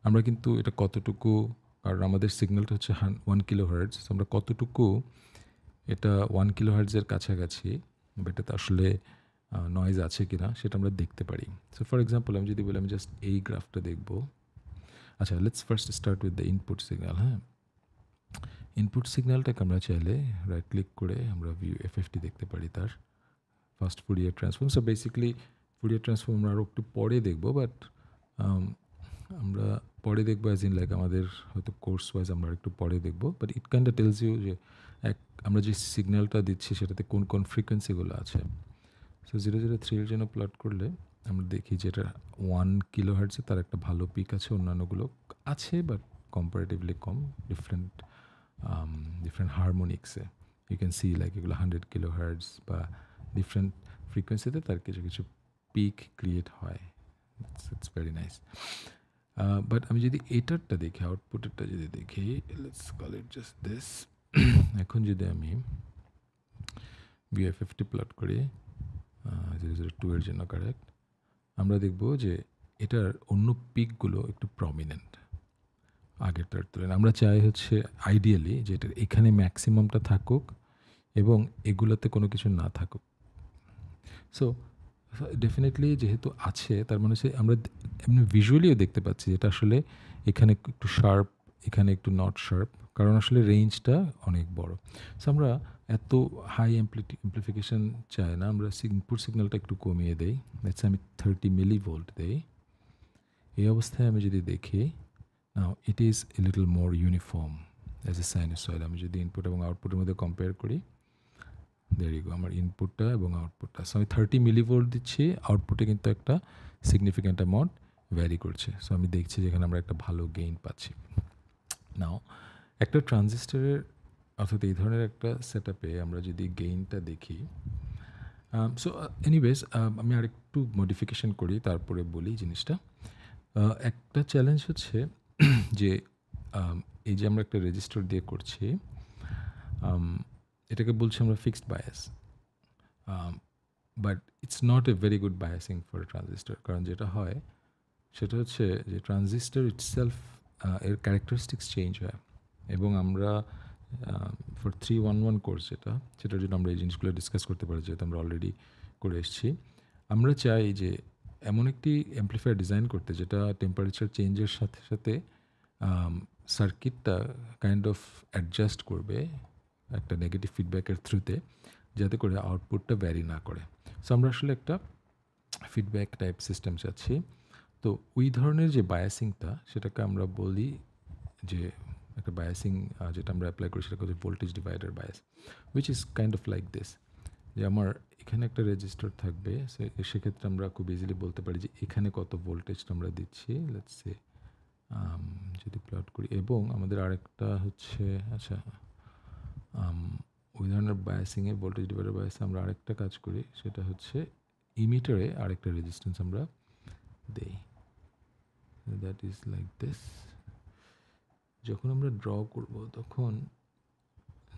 আমরা কিন্তু এটা কতটুকু, কারণ আমাদের সিগন্যালটা হচ্ছে 1 কিলোহার্টজ, আমরা কতটুকু এটা 1 কিলোহার্টজের কাছাকাছি বা এটাতে আসলে নয়েজ আছে কিনা সেটা আমরা দেখতে পারি। সো ফর এক্সাম্পল আমি যদি বলি আমি জাস্ট এই গ্রাফটা দেখব। আচ্ছা, let's first start with the input signal. হ্যাঁ, ইনপুট সিগন্যালটাকে আমরা চাইলে রাইট ক্লিক করে আমরা ভিউ এফএফটি দেখতে পারি তার। First Fourier transform. So basically Fourier transform আমরা আরও একটু পরে দেখবো, বাট আমরা পরে দেখবো অ্যাজ ইন লাইক আমাদের হয়তো কোর্স ওয়াইজ আমরা একটু পরে দেখবো, but it kind tells you যে আমরা যে সিগন্যালটা দিচ্ছি সেটাতে কোন কোন ফ্রিকোয়েন্সিগুলো আছে। সো 003 এর জন্য প্লট করলে আমরা দেখি যে এটা 1 কিলো হার্টজে তার একটা ভালো পিক আছে, অন্যান্যগুলো আছে বাট কম্পারেটিভলি কম, ডিফারেন্ট হারমোনিক্সে। ইউ ক্যান সি লাইক এগুলো 100 কিলো হার্টজ বা ডিফারেন্ট ফ্রিকোয়েন্সিতে তার কিছু কিছু পিক ক্রিয়েট হয়। It's very nice. বাট আমি যদি এটারটা দেখি, আউটপুটেরটা যদি দেখি, let's call it just this. এখন যদি আমি VI50 প্লট করি 002 এর জন্য কারেক্ট, আমরা দেখব যে এটার অন্য পিকগুলো একটু প্রমিনেন্ট আগেরটার তুলনায়। আমরা চাই হচ্ছে আইডিয়ালি যে এটার এখানে ম্যাক্সিমামটা থাকুক এবং এগুলোতে কোনো কিছু না থাকুক। সো ডেফিনেটলি যেহেতু আছে তার মানে হচ্ছে আমরা এমনি ভিজুয়ালিও দেখতে পাচ্ছি এটা আসলে এখানে একটু শার্প, এখানে একটু নট শার্প, কারণ আসলে রেঞ্জটা অনেক বড়। সো আমরা এত হাই অ্যাম্প্লিফিকেশন চাই না, আমরা ইনপুট সিগন্যালটা একটু কমিয়ে দেই। লেটস আমি 30 মিলিভোল্ট দেই। এই অবস্থায় আমি যদি দেখি, now it is a little more uniform as a sinusoid. আমি যদি ইনপুট এবং আউটপুটের মধ্যে কম্পেয়ার করি, দেয়ার ইউ গো, আমার ইনপুটটা এবং আউটপুটটা। সো আমি 30 মিলিভোল্ট দিচ্ছি, আউটপুটে কিন্তু একটা সিগনিফিক্যান্ট অ্যামাউন্ট ভ্যারি করছে। সো আমি দেখছি যেখানে আমরা একটা ভালো গেইন পাচ্ছি। নাও একটা ট্রানজিস্টরের অর্থাৎ এই ধরনের একটা সেট আপে আমরা যদি গেইনটা দেখি, সো এনিওয়েজ আমি আরেকটু মডিফিকেশন করি তারপরে বলি জিনিসটা। একটা চ্যালেঞ্জ হচ্ছে যে এই যে আমরা একটা রেজিস্টার দিয়ে করছি, এটাকে বলছি আমরা fixed bias, but it's not a very good biasing for a transistor. কারণ যেটা হয় সেটা হচ্ছে যে ট্রানজিস্টার ইটসেলফ এর ক্যারেক্টারিস্টিক্স চেঞ্জ হয়, এবং আমরা ফর 311 কোর্স সেটার জন্য আমরা এই জিনিসগুলো ডিসকাস করতে পারি, যেহেতু আমরা অলরেডি করে এসেছি। আমরা চাই যে এমন একটি অ্যাম্প্লিফায়ার ডিজাইন করতে যেটা টেম্পারেচার চেঞ্জের সাথে সাথে সার্কিটটা কাইন্ড অফ অ্যাডজাস্ট করবে একটা নেগেটিভ ফিডব্যাকের থ্রুতে, যাতে করে আউটপুটটা ভ্যারি না করে। সো আমরা আসলে একটা ফিডব্যাক টাইপ সিস্টেম চাচ্ছি। তো ওই ধরনের যে বায়াসিংটা সেটাকে আমরা বলি যে একটা বায়াসিং যেটা আমরা অ্যাপ্লাই করি সেটা হচ্ছে voltage divider bias, which is kind of like this, যে আমার এখানে একটা রেজিস্টার থাকবে। সেক্ষেত্রে আমরা খুব ইজিলি বলতে পারি যে এখানে কত ভোল্টেজটা আমরা দিচ্ছি, লেটস সে যদি প্লট করি। এবং আমাদের আরেকটা হচ্ছে আচ্ছা ওই ধরনের বায়াসিংয়ে ভোল্টেজ ডিভাইডার বায়াসে আমরা আরেকটা কাজ করি, সেটা হচ্ছে ইমিটারে আরেকটা রেজিস্ট্যান্স আমরা দেই, দ্যাট ইজ লাইক দিস। যখন আমরা ড্র করব তখন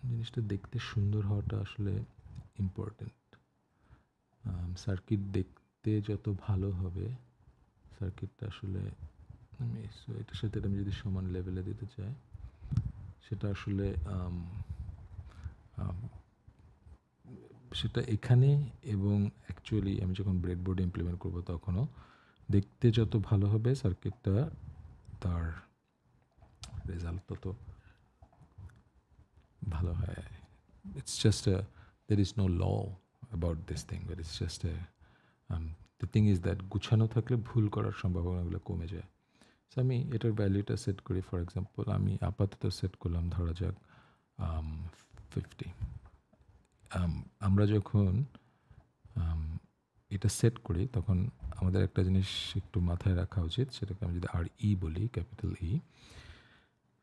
জিনিসটা দেখতে সুন্দর হওয়াটা আসলে ইম্পর্টেন্ট। সার্কিট দেখতে যত ভালো হবে, সার্কিটটা আসলে এটার সাথে আমি যদি সমান লেভেলে দিতে চাই, সেটা আসলে সেটা এখানে এবং অ্যাকচুয়ালি আমি যখন ব্রেডবোর্ডে ইমপ্লিমেন্ট করবো তখনও দেখতে যত ভালো হবে সার্কিটটা, তার রেজাল্ট তত ভালো হয়। It's just there is no law about this thing, but it's just the thing is that গুছানো থাকলে ভুল করার সম্ভাবনাগুলো কমে যায়। সো আমি এটার ভ্যালুটা সেট করি, ফর এক্সাম্পল আমি আপাতত সেট করলাম ধরা যাক 50। আমরা যখন এটা সেট করি তখন আমাদের একটা জিনিস একটু মাথায় রাখা উচিত, সেটাকে আমি যদি RE বলি, ক্যাপিটাল E,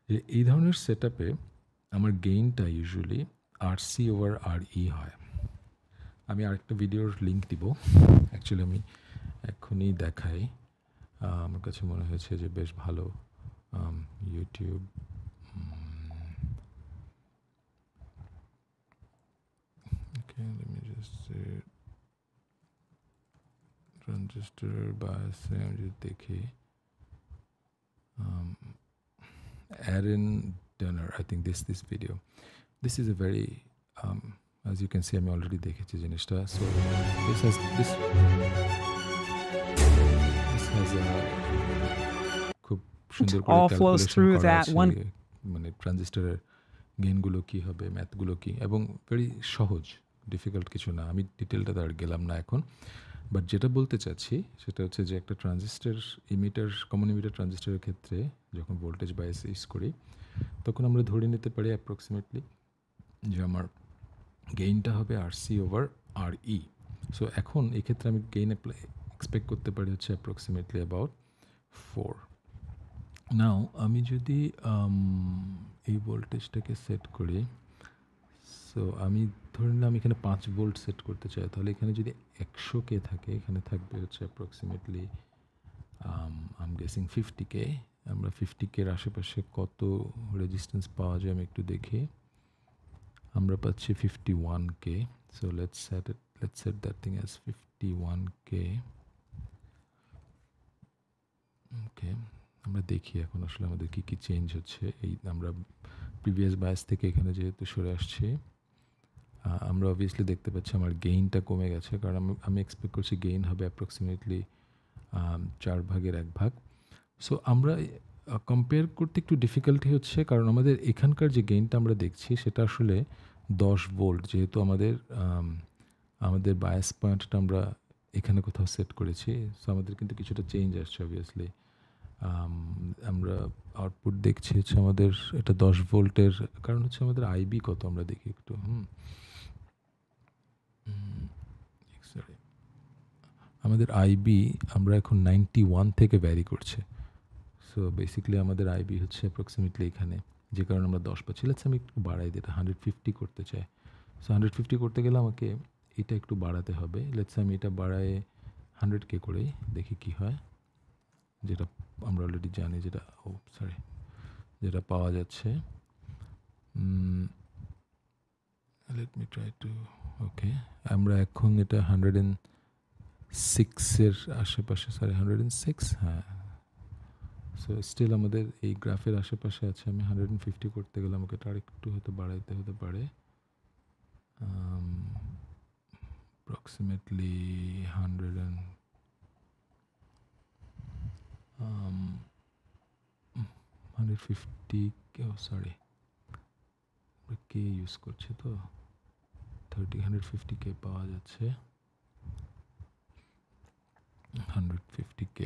যে এই ধরনের সেট আপে আমার গেইনটা ইউজুয়ালি RC/RE হয়। আমি আরেকটা ভিডিওর লিঙ্ক দিব, অ্যাকচুয়ালি আমি এখনই দেখাই, আমার কাছে মনে হয়েছে যে বেশ ভালো। ইউটিউব ট্রানজিস্টর বায়াসে আমি যদি দেখি, Aaron Dunner, I think this video, this is a very as you can see আমি অলরেডি দেখেছি জিনিসটা। সো this has a খুব সুন্দর করে ক্যালকুলেশন করা আছে, মানে ট্রানজিস্টরের গেইনগুলো কী হবে, ম্যাথগুলো কী, এবং ভেরি সহজ, ডিফিকাল্ট কিছু না, আমি ডিটেলটাতে আর গেলাম না এখন। বাট যেটা বলতে চাচ্ছি সেটা হচ্ছে যে একটা ট্রানজিস্টর ইমিটার, কমন ইমিটার ট্রানজিস্টরের ক্ষেত্রে যখন ভোল্টেজ বায়াস ইউজ করি তখন আমরা ধরে নিতে পারি অ্যাপ্রক্সিমেটলি যে আমার গেইনটা হবে RC ওভার RE। সো এখন এক্ষেত্রে আমি গেইন এক্সপেক্ট করতে পারি হচ্ছে অ্যাপ্রক্সিমেটলি অ্যাবাউট 4। নাও আমি যদি এই ভোল্টেজটাকে সেট করি, সো আমি ধরে নিলাম এখানে 5 ভোল্ট সেট করতে চাই, তাহলে এখানে যদি 100K থাকে এখানে থাকবে হচ্ছে অ্যাপ্রক্সিমেটলি আম গেসিং 50K। আমরা 50K এর আশেপাশে কত রেজিস্ট্যান্স পাওয়া যায় আমি একটু দেখি। আমরা পাচ্ছি 51K। So let's said that thing as 51K। ওকে, আমরা দেখি এখন আসলে আমাদের কী কী চেঞ্জ হচ্ছে। এই আমরা প্রিভিয়াস বায়াস থেকে এখানে যেহেতু সরে আসছি, আমরা অবভিয়াসলি দেখতে পাচ্ছি আমার গেইনটা কমে গেছে, কারণ আমি এক্সপেক্ট করছি গেইন হবে অ্যাপ্রক্সিমেটলি 4 ভাগের 1 ভাগ। সো আমরা কম্পেয়ার করতে একটু ডিফিকাল্টি হচ্ছে, কারণ আমাদের এখানকার যে গেইনটা আমরা দেখছি সেটা আসলে 10 ভোল্ট, যেহেতু আমাদের বায়াস পয়েন্টটা আমরা এখানে কোথাও সেট করেছি। সো আমাদের কিন্তু কিছুটা চেঞ্জ আসছে অবভিয়াসলি। আমরা আউটপুট দেখছি হচ্ছে আমাদের এটা 10 ভোল্টের, কারণ হচ্ছে আমাদের আইবি কত আমরা দেখি একটু। সরি, আমাদের আইবি আমরা এখন 91 থেকে ভ্যারি করছে। সো বেসিক্যালি আমাদের আইবি হচ্ছে অ্যাপ্রক্সিমেটলি এখানে, যে কারণে আমরা 10 পাচ্ছি। লেটস আমি একটু বাড়াই দিই, এটা 150 করতে চাই। সো 150 করতে গেলে আমাকে এটা একটু বাড়াতে হবে। লেটস আমি এটা বাড়ায় 100K করেই দেখি কি হয়, যেটা আমরা অলরেডি জানি, যেটা পাওয়া যাচ্ছে। লেট মি ট্রাই টু, ওকে, আমরা এখন এটা 106-এর আশেপাশে, 106, হ্যাঁ। সো স্টিল আমাদের এই গ্রাফের আশেপাশে আছে। আমি 150 করতে গেলে আমাকে এটা আরেকটু হয়তো বাড়াইতে হতে পারে, অ্যাপ্রক্সিমেটলি 150, সরি কে ইউজ করছে তো 150K পাওয়া যাচ্ছে, 150K।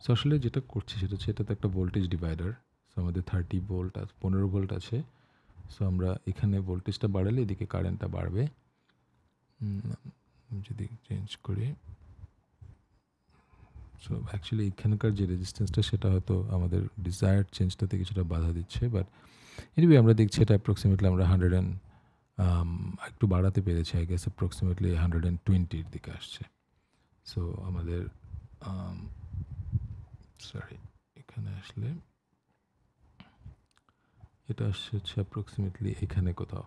সো আসলে যেটা করছি সেটা হচ্ছে এটা তো একটা ভোল্টেজ ডিভাইডার। সো আমাদের 30 ভোল্ট 15 ভোল্ট আছে। সো আমরা এখানে ভোল্টেজটা বাড়ালে এদিকে কারেন্টটা বাড়বে। যদি চেঞ্জ করি, সো অ্যাকচুয়ালি এখানকার যে রেজিস্ট্যান্সটা সেটা হয়তো আমাদের ডিজায়ার্ড চেঞ্জটাতে কিছুটা বাধা দিচ্ছে। বাট এনিওয়ে আমরা দেখছি এটা অ্যাপ্রক্সিমেটলি আমরা একটু বাড়াতে পেরেছি, আই গেস অ্যাপ্রক্সিমেটলি 120-র দিকে আসছে। সো আমাদের সরি, এখানে আসলে এটা আসছে হচ্ছে অ্যাপ্রক্সিমেটলি এখানে কোথাও।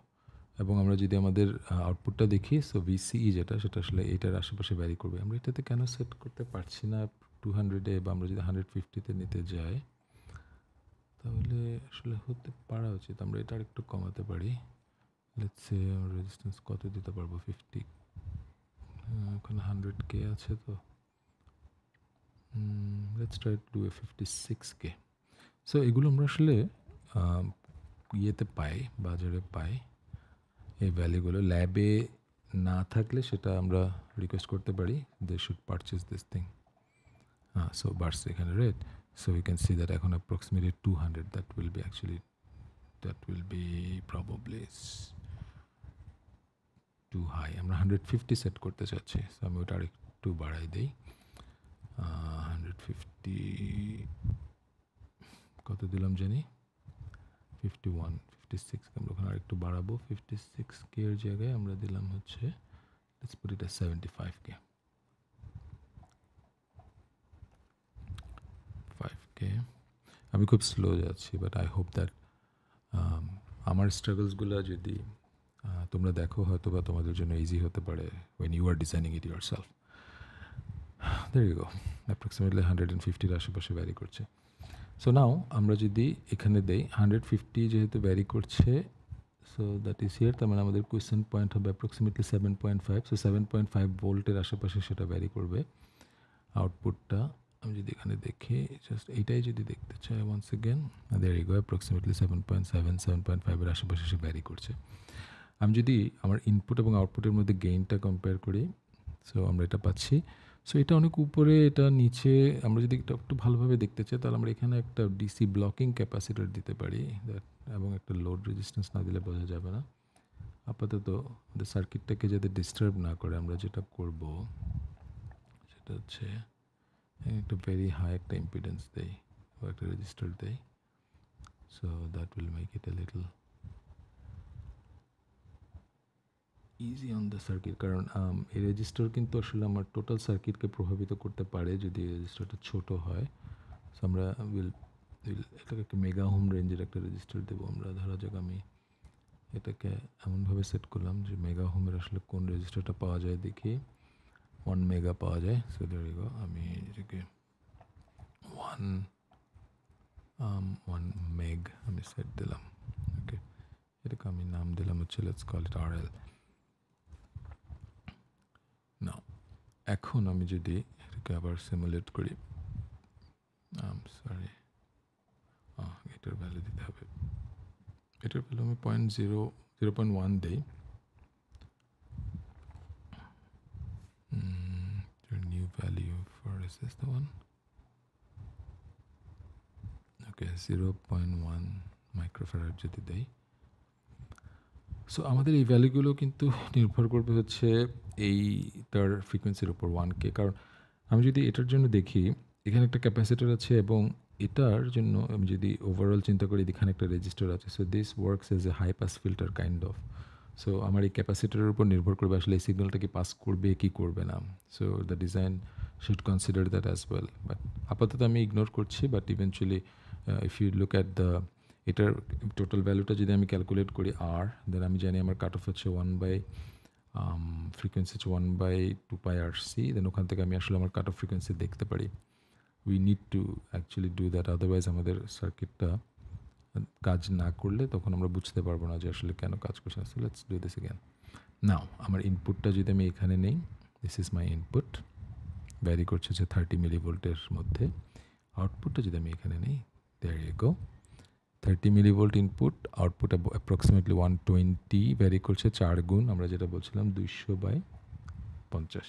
এবং আমরা যদি আমাদের আউটপুটটা দেখি, সো ভিসিই যেটা, সেটা আসলে এটার আশেপাশে ভ্যারি করবে। আমরা এটাতে কেন সেট করতে পারছি না 200-এ, বা আমরা যদি 150-তে নিতে যাই তাহলে আসলে হতে পারা উচিত। আমরা এটা আরেকটু কমাতে পারি। লেটস সে আমরা রেজিস্ট্যান্স কত দিতে পারবো, 50, ওখানে 100K আছে তো let's try to do a 56K। So এগুলো আমরা আসলে ইয়েতে পাই, বাজারে পাই এই ভ্যালুগুলো। ল্যাবে না থাকলে সেটা আমরা রিকোয়েস্ট করতে পারি, they should purchase this thing. So বাড়ছে এখানে rate. So you can see that এখন approximately 200, that will be probably too high. আমরা 150 সেট করতে চাচ্ছি। সো আমি ওটা আরেকটু বাড়াই দিই, 150 কত দিলাম জানি, 51, 56, আমরা ওখানে আরেকটু বাড়াবো। 56K এর জায়গায় আমরা দিলাম হচ্ছে let's put it at 75K। 5K। আমি খুব স্লো যাচ্ছি, বাট আই হোপ দ্যাট আমার স্ট্রাগলসগুলো যদি তোমরা দেখো হয়তো বা তোমাদের জন্য ইজি হতে পারে when you are designing it yourself. There you go, approximately 150-র আশেপাশে ভ্যারি করছে। সো নাও আমরা যদি এখানে দেই 150 যেহেতু ভ্যারি করছে, সো দ্যাট ইজ হিয়ার, তার মানে আমাদের কোয়েশ্চেন পয়েন্ট হবে অ্যাপ্রক্সিমেটলি 7.5। সো 7.5 ভোল্টের আশেপাশে সেটা ভ্যারি করবে আউটপুটটা। আমি যদি এখানে দেখি, জাস্ট এইটাই যদি দেখতে চাই once again, there you go, approximately 7.7, 7.5-এর আশেপাশে সে ভ্যারি করছে। আমি যদি আমার ইনপুট এবং আউটপুটের মধ্যে গেইনটা কম্পেয়ার করি, সো আমরা এটা পাচ্ছি। সো এটা অনেক উপরে, এটা নিচে। আমরা যদি এটা একটু ভালোভাবে দেখতে চাই তাহলে আমরা এখানে একটা ডিসি ব্লকিং ক্যাপাসিটর দিতে পারি, এবং একটা লোড রেজিস্ট্যান্স না দিলে বোঝা যাবে না। আপাতত আমাদের সার্কিটটাকে যাতে ডিস্টার্ব না করে আমরা যেটা করব সেটা হচ্ছে একটা ভেরি হাই একটা ইম্পিডেন্স দেই বা একটা রেজিস্টার দেই। So that will make it a little easy on the circuit, কারণ এই রেজিস্টার কিন্তু আসলে আমার টোটাল সার্কিটকে প্রভাবিত করতে পারে যদি এই রেজিস্টারটা ছোটো হয়। সো আমরা এটাকে একটা মেগা হোম রেঞ্জের একটা রেজিস্টার দেবো আমরা। ধরা যাক আমি এটাকে এমনভাবে সেট করলাম যে মেগা হোমের আসলে কোন রেজিস্টারটা পাওয়া যায় দেখি। 1 মেগা পাওয়া যায়। সো দেয়ার ইউ গো, আমি এটাকে 1 মেগ আমি সেট দিলাম। ওকে, এটাকে আমি নাম দিলাম হচ্ছে লেটস কল ইট RL। না, এখন আমি যদি এটাকে আবার সিমুলেট করি, সরি, এটার ভ্যালু দিতে হবে। এটার ভ্যালু আমি 0.1 দিই। New value for is this the one? Okay, 0.1 microfarad যদি দেই। সো আমাদের এই ভ্যালুগুলো কিন্তু নির্ভর করবে হচ্ছে এইটার ফ্রিকোয়েন্সির উপর 1K। কারণ আমি যদি এটার জন্য দেখি এখানে একটা ক্যাপাসিটার আছে, এবং এটার জন্য আমি যদি ওভারঅল চিন্তা করি এখানে একটা রেজিস্টার আছে। So this works as a high pass filter kind of. So আমার এই ক্যাপাসিটারের উপর নির্ভর করবে আসলে এই সিগন্যালটা কি পাস করবে কি করবে না। So the design should consider that as well. But আপাতত আমি ইগনোর করছি, but eventually if you look at the এটার টোটাল ভ্যালুটা যদি আমি ক্যালকুলেট করি দেন আমি জানি আমার কাট অফ হচ্ছে 1/, ফ্রিকোয়েন্সি হচ্ছে 1/2πRC। দেন ওখান থেকে আমি আসলে আমার কাট অফ ফ্রিকোয়েন্সি দেখতে পারি। We need to actually do that, otherwise আমাদের সার্কিটটা কাজ না করলে তখন আমরা বুঝতে পারবো না যে আসলে কেন কাজ করছে। So let's do this again. Now আমার ইনপুটটা যদি আমি এখানে নেই, this is my input, vary করছে হচ্ছে 30 মিলিভোল্টের মধ্যে। আউটপুটটা যদি আমি এখানে নেই, there you go, 30 millivolt input, output approximately 120, vary করছে 4 গুণ, আমরা যেটা বলছিলাম 200/50।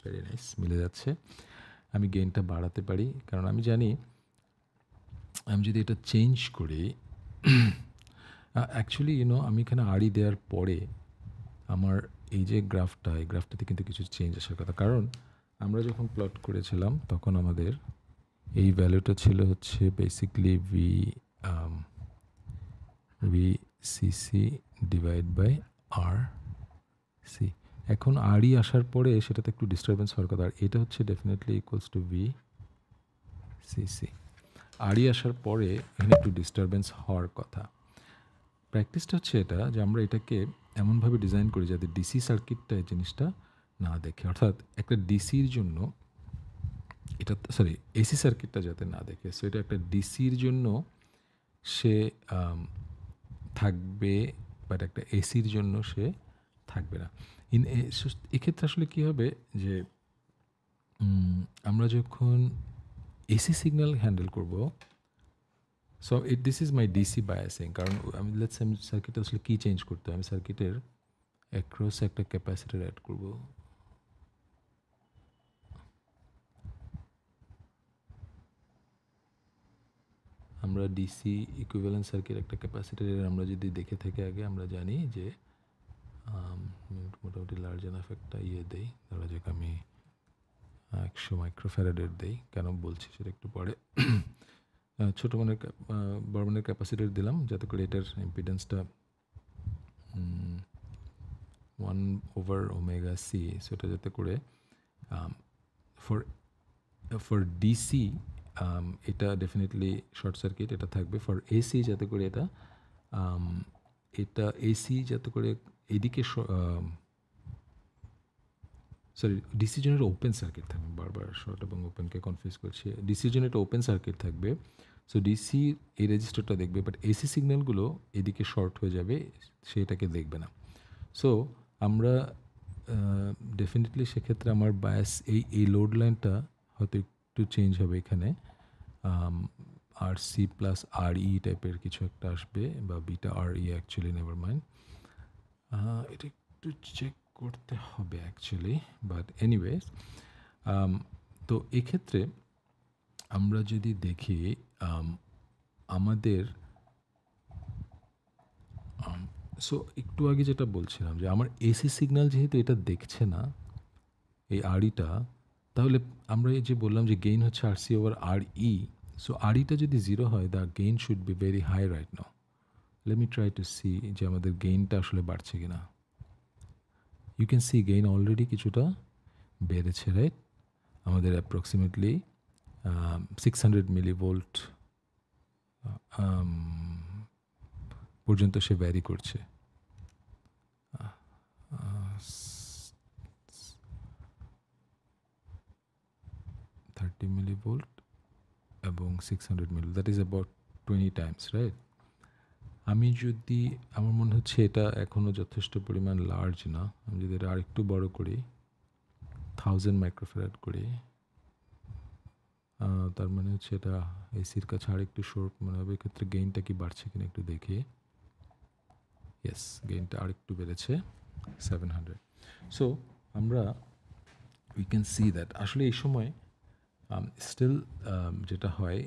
ভেরি নাইস, মিলে যাচ্ছে। আমি গেইনটা বাড়াতে পারি, কারণ আমি জানি আমি যদি এটা চেঞ্জ করি, অ্যাকচুয়ালি আমি এখানে আড়ি দেওয়ার পরে আমার এই যে গ্রাফটা, এই গ্রাফটাতে কিন্তু কিছু চেঞ্জ আসার কথা। কারণ আমরা যখন প্লট করেছিলাম তখন আমাদের এই ভ্যালুটা ছিল হচ্ছে basically VCC divide by RC। এখন RE আসার পরে সেটাতে একটু ডিস্টারবেন্স হওয়ার কথা, আর এটা হচ্ছে definitely equals to VCC। RE আসার পরে এখানে একটু ডিস্টারবেন্স হওয়ার কথা। প্র্যাকটিসটা হচ্ছে এটা যে আমরা এটাকে এমনভাবে ডিজাইন করি যাতে ডিসি সার্কিটটা এই জিনিসটা না দেখে, অর্থাৎ একটা ডিসির জন্য এটা, সরি, এসি সার্কিটটা যাতে না দেখে। সো এটা একটা ডিসির জন্য সে থাকবে, বাট একটা এসির জন্য সে থাকবে না। এক্ষেত্রে আসলে কী হবে যে আমরা যখন এসি সিগন্যাল হ্যান্ডেল করব, so this is my DC biasing. কারণ আমি সার্কিটে আসলে কী চেঞ্জ করতে হয়, আমি সার্কিটের অ্যাক্রস একটা ক্যাপাসিটার অ্যাড করব। আমরা ডিসি ইকুইভ্যালেন্ট সার্কিট একটা ক্যাপাসিটারের আমরা যদি দেখে থাকি আগে, আমরা জানি যে মোটামুটি লার্জ এনাফ একটা দেই। ধরা যাক আমি 100 মাইক্রোফ্যারাডের দেই। কেন বলছি সেটা একটু পরে। ছোটো মানের বড় মানের ক্যাপাসিটার দিলাম যাতে করে এটার ইম্পিডেন্সটা 1/ωc, সেটা যাতে করে ফর ডিসি এটা ডেফিনেটলি শর্ট সার্কিট এটা থাকবে। ফর এসি যাতে করে এটা এসি যাতে করে এদিকে, সরি, ডিসির জন্য এটা ওপেন সার্কিট থাকবে। বারবার শর্ট এবং ওপেনকে কনফিউজ করছি। ডিসির জন্য এটা ওপেন সার্কিট থাকবে। সো ডিসি এই রেজিস্টারটা দেখবে, বাট এসি সিগন্যালগুলো এদিকে শর্ট হয়ে যাবে, সেটাকে দেখবে না। সো আমরা ডেফিনেটলি সেক্ষেত্রে আমার বায়াস এই লোড লাইনটা হয়তো একটু চেঞ্জ হবে। এখানে RC প্লাস RE টাইপের কিছু একটা আসবে, বা beta RE actually, never mind. এটা একটু চেক করতে হবে অ্যাকচুয়ালি, বাট এনিওয়েজ তো এক্ষেত্রে আমরা যদি দেখি আমাদের সো একটু আগে যেটা বলছিলাম যে আমার এসি সিগন্যাল যেহেতু এটা দেখছে না এই আরইটা, তাহলে আমরা এই যে বললাম যে গেইন হচ্ছে R C over R E, so আরইটা যদি জিরো হয় the gain should be very high right now. Let me try to see যে আমাদের গেইনটা আসলে বাড়ছে কিনা। You can see gain already কিছুটা বেড়েছে, রাইট? আমাদের অ্যাপ্রক্সিমেটলি 600 মিলিভোল্ট পর্যন্ত সে ভ্যারি করছে। 30 মিলিভোল্ট এবং 600 milli, that is about 20 times, right? আমি যদি, আমার মনে হচ্ছে এটা এখনও যথেষ্ট পরিমাণ লার্জ না। আমি যদি এটা আরেকটু বড় করি, 1000 মাইক্রোফ্যারাড করি, তার মানে হচ্ছে এটা এসির কাছে আরেকটু শর্ট মনে হবে। এক্ষেত্রে গেইনটা কি বাড়ছে কিনা একটু দেখি। ইয়েস, গেইনটা আরেকটু বেড়েছে 700। সো আমরা উই ক্যান সি দ্যাট আসলে এই সময় স্টিল যেটা হয়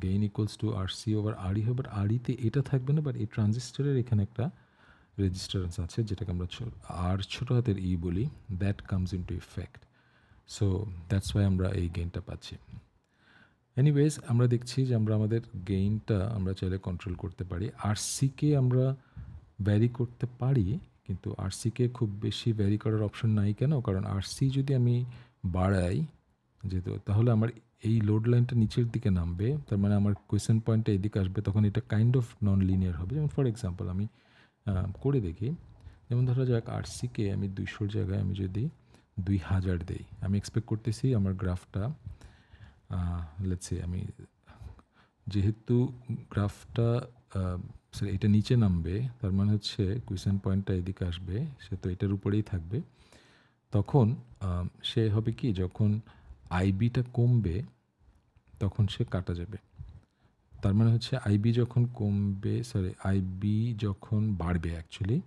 gain equals to R C over R E হবে, বাট আরইতে এটা থাকবে না, বাট এই ট্রানজিস্টরের এখানে একটা রেজিস্ট্যান্স আছে যেটাকে আমরা আর ছোটো হাতের ই বলি, that comes into effect. So that's why আমরা এই গেইনটা পাচ্ছি। এনিওয়েজ আমরা দেখছি যে আমরা আমাদের গেইনটা আমরা চাইলে কন্ট্রোল করতে পারি। আর সিকে আমরা ভ্যারি করতে পারি, কিন্তু আর সিকে খুব বেশি ভ্যারি করার অপশন নাই। কেন? কারণ আর সি যদি আমি বাড়াই যেহেতু, তাহলে আমার এই লোড লাইনটা নিচের দিকে নামবে, তার মানে আমার কোয়েশ্চেন পয়েন্টটা এদিকে আসবে, তখন এটা কাইন্ড অফ নন লিনিয়ার হবে। যেমন ফর এক্সাম্পল আমি করে দেখি, যেমন ধরা যাক আর সিকে আমি 200 জায়গায় আমি যদি 2000 দেই, আমি এক্সপেক্ট করতেছি আমার গ্রাফটা লেটস সে আমি যেহেতু গ্রাফটা এটা নিচে নামবে, তার মানে হচ্ছে কোয়েশ্চেন পয়েন্টটা এদিকে আসবে, সে তো এটার উপরেই থাকবে। তখন সে হবে কি, যখন আইবিটা কমবে তখন সে কাটা যাবে। তার মানে হচ্ছে আইবি যখন কমবে, আইবি যখন বাড়বে, অ্যাকচুয়ালি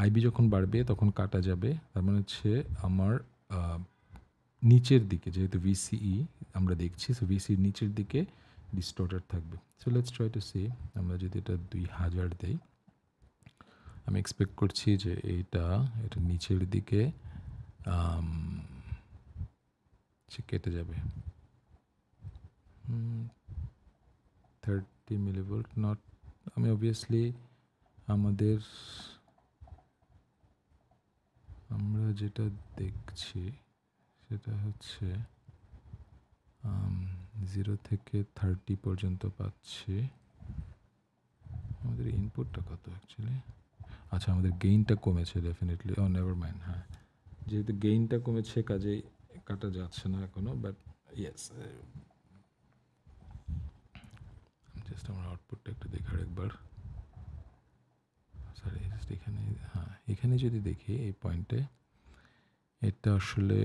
আইবি যখন বাড়বে তখন কাটা যাবে। তার মানে হচ্ছে আমার নিচের দিকে, যেহেতু ভিসিই আমরা দেখছি, সো ভিসির নিচের দিকে ডিস্টর্টার থাকবে। So let's try to see, আমরা যদি এটা 2000 দেই, আমি এক্সপেক্ট করছি যে এটা নিচের দিকে সে কেটে যাবে 30 মিলিভোল্ট নট। আমি অবভিয়াসলি আমরা যেটা দেখছি সেটা হচ্ছে 0 থেকে 30 পর্যন্ত পাচ্ছি। আমাদের ইনপুটটা কত অ্যাকচুয়ালি? আচ্ছা, আমাদের গেইনটা কমেছে ডেফিনেটলি। নেভার মাইন্ড, হ্যাঁ, যেহেতু গেইনটা কমেছে কাজেই কাটা যাচ্ছে না এখনও, বাট ইয়েস, জাস্ট আমার আউটপুটটা একটু দেখি আরেকবার। সরি, জাস্ট এখানে, হ্যাঁ, এখানে যদি দেখি এই পয়েন্টে, এটা আসলে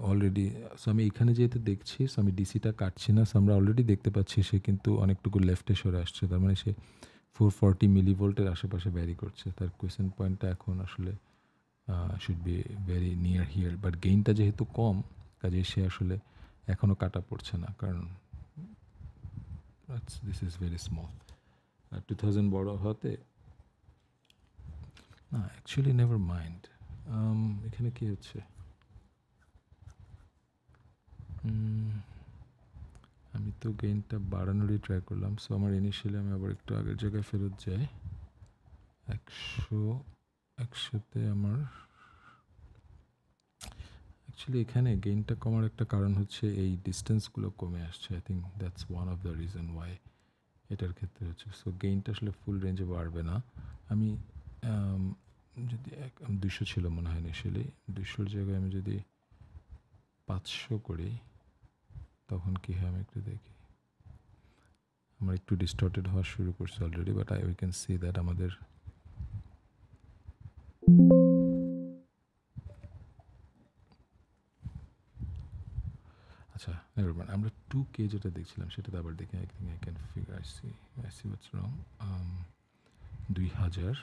অলরেডি, সো আমি এখানে যেহেতু দেখছি, সো আমি ডিসিটা কাটছি না, সো আমরা অলরেডি দেখতে পাচ্ছি সে কিন্তু অনেকটুকু লেফটে সরে আসছে। তার মানে সে 440 মিলিভোল্টের আশেপাশে ভ্যারি করছে। তার কোয়েশ্চেন পয়েন্টটা এখন আসলে should be very near here, but গেইনটা যেহেতু কম, কাজে সে আসলে এখনও কাটা পড়ছে না, কারণ দিস ইজ ভেরি স্মল। 2000 বড় হতে না, অ্যাকচুয়ালি নেভার মাইন্ড। এখানে কি হচ্ছে? আমি তো গেইনটা বাড়ানোরই ট্রাই করলাম, সো আমার ইনিশিয়ালি আমি আবার একটু আগের জায়গায় ফেরত যাই। 100তে আমার অ্যাকচুয়ালি এখানে গেইনটা কমার একটা কারণ হচ্ছে এই ডিস্টেন্সগুলো কমে আসছে। I think that's one of the reason why এটার ক্ষেত্রে হচ্ছে। সো গেইনটা আসলে ফুল রেঞ্জে বাড়বে না। আমি যদি 200 ছিল মনে হয় ইনিশিয়ালি, 200 জায়গায় আমি যদি 500 করি তখন কী হয় আমি একটু দেখি। আমার একটু ডিস্টর্টেড হওয়া শুরু করছে already, but we can see that আমাদের আচ্ছা, নেভারমাইন্ড, আমরা 2K যেটা দেখছিলাম সেটাতে আবার দেখি। I can figure, I see what's wrong. 2000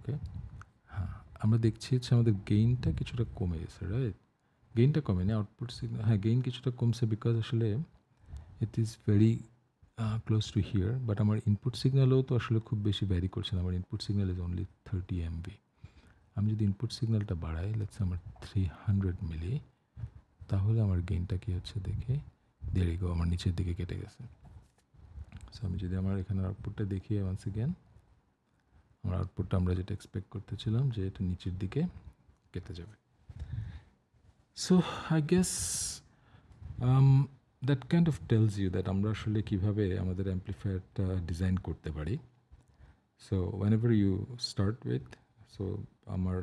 okay, হ্যাঁ, আমরা দেখছি হচ্ছে আমাদের গেইনটা কিছুটা কমে গেছে, রাইট? গেইনটা কমেনি, আউটপুট সিগনাল, হ্যাঁ গেইন কিছুটা কমছে বিকজ আসলে it is very close two here, but আমার ইনপুট সিগন্যালও তো আসলে খুব বেশি ভ্যারি করছে না। আমার input signal is only 30 MB। আমি যদি ইনপুট সিগন্যালটা বাড়াই, লেটস আমার 300 মিলি, তাহলে আমার গেইনটা কী হচ্ছে দেখে, দেরি গো আমার নিচের দিকে কেটে গেছে। সো আমি যদি আমার এখানে আউটপুটটা দেখি ওয়ান্স এগেন, আমার আউটপুটটা আমরা যেটা এক্সপেক্ট করতেছিলাম যে এটা নিচের দিকে কেটে যাবে। So I guess that kind of tells you that আমরা আসলে কীভাবে আমাদের অ্যাম্প্লিফায়ারটা ডিজাইন করতে পারি। So whenever you start with, so আমার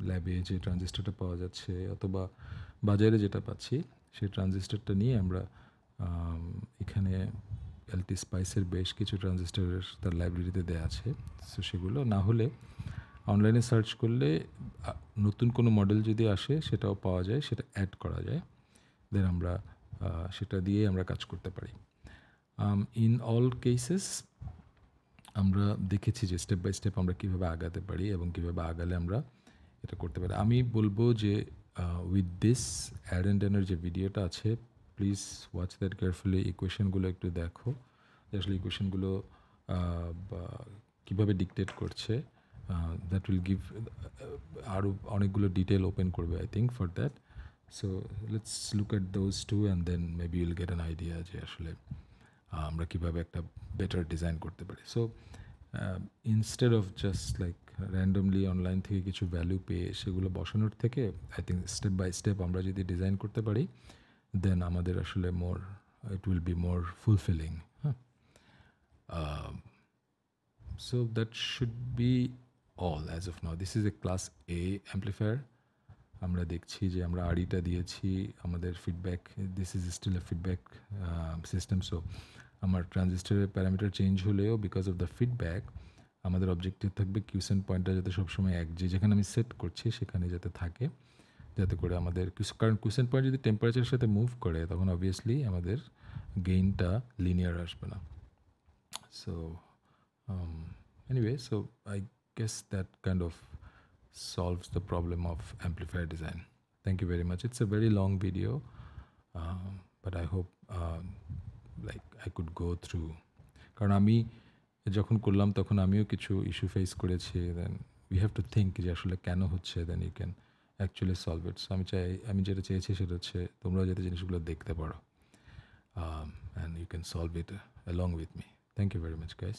ল্যাবে যে ট্রানজিস্টরটা পাওয়া যাচ্ছে অথবা বাজারে যেটা পাচ্ছি, সেই ট্রানজিস্টরটা নিয়ে আমরা এখানে এলটি স্পাইসের বেশ কিছু ট্রানজিস্টরের তার লাইব্রেরিতে দেওয়া আছে। সো সেগুলো না হলে অনলাইনে সার্চ করলে নতুন কোনো মডেল যদি আসে সেটাও পাওয়া যায়, সেটা অ্যাড করা যায়, দেন আমরা সেটা দিয়ে আমরা কাজ করতে পারি। ইন অল কেসেস আমরা দেখেছি যে স্টেপ বাই স্টেপ আমরা কীভাবে আগাতে পারি এবং কীভাবে আগালে আমরা এটা করতে পারি। আমি বলবো যে উইথ দিস অ্যাড অ্যান্ড ডেনের যে ভিডিওটা আছে, প্লিজ ওয়াচ দ্যাট কেয়ারফুলি। ইকুয়েশনগুলো একটু দেখো যে আসলে ইকুয়েশনগুলো কীভাবে ডিকটেট করছে। দ্যাট উইল গিভ আরও অনেকগুলো ডিটেল ওপেন করবে I think for that. So let's look at those two and then maybe will get an idea যে আসলে আমরা কীভাবে একটা বেটার ডিজাইন করতে পারি। So instead of just like randomly online থেকে কিছু ভ্যালু পেয়ে সেগুলো বসানোর থেকে আই থিঙ্ক স্টেপ বাই স্টেপ আমরা যদি ডিজাইন করতে পারি, দেন আমাদের আসলে it will be more fulfilling. হ্যাঁ, so that should B all as of now. This is a class A amplifier. আমরা দেখছি যে আমরা আরইটা দিয়েছি, আমাদের feedback, this is still a feedback system. So আমার ট্রানজিস্টরের প্যারামিটার চেঞ্জ হলেও বিকজ অফ দ্য ফিডব্যাক আমাদের অবজেক্টিভ থাকবে কিউসেন্ট পয়েন্টটা যাতে সবসময় যেখানে আমি সেট করছি সেখানে যাতে থাকে, যাতে করে আমাদের কারণ কিউসেন্ট পয়েন্ট যদি টেম্পারেচারের সাথে মুভ করে তখন অবভিয়াসলি আমাদের গেইনটা লিনিয়ার আসবে না। So anyway, so I guess that kind of solves the problem of amplifier design. Thank you very much. It's a very long video, but I hope like I could go through, কারণ আমি যখন করলাম তখন আমিও কিছু issue face করেছি। Then we have to think যে আসলে কেন হচ্ছে, then you can actually solve it. So আমি যেটা চেয়েছি সেটা হচ্ছে তোমরা যাতে জিনিসগুলো দেখতে পারো, and you can solve it along with me. Thank you very much guys.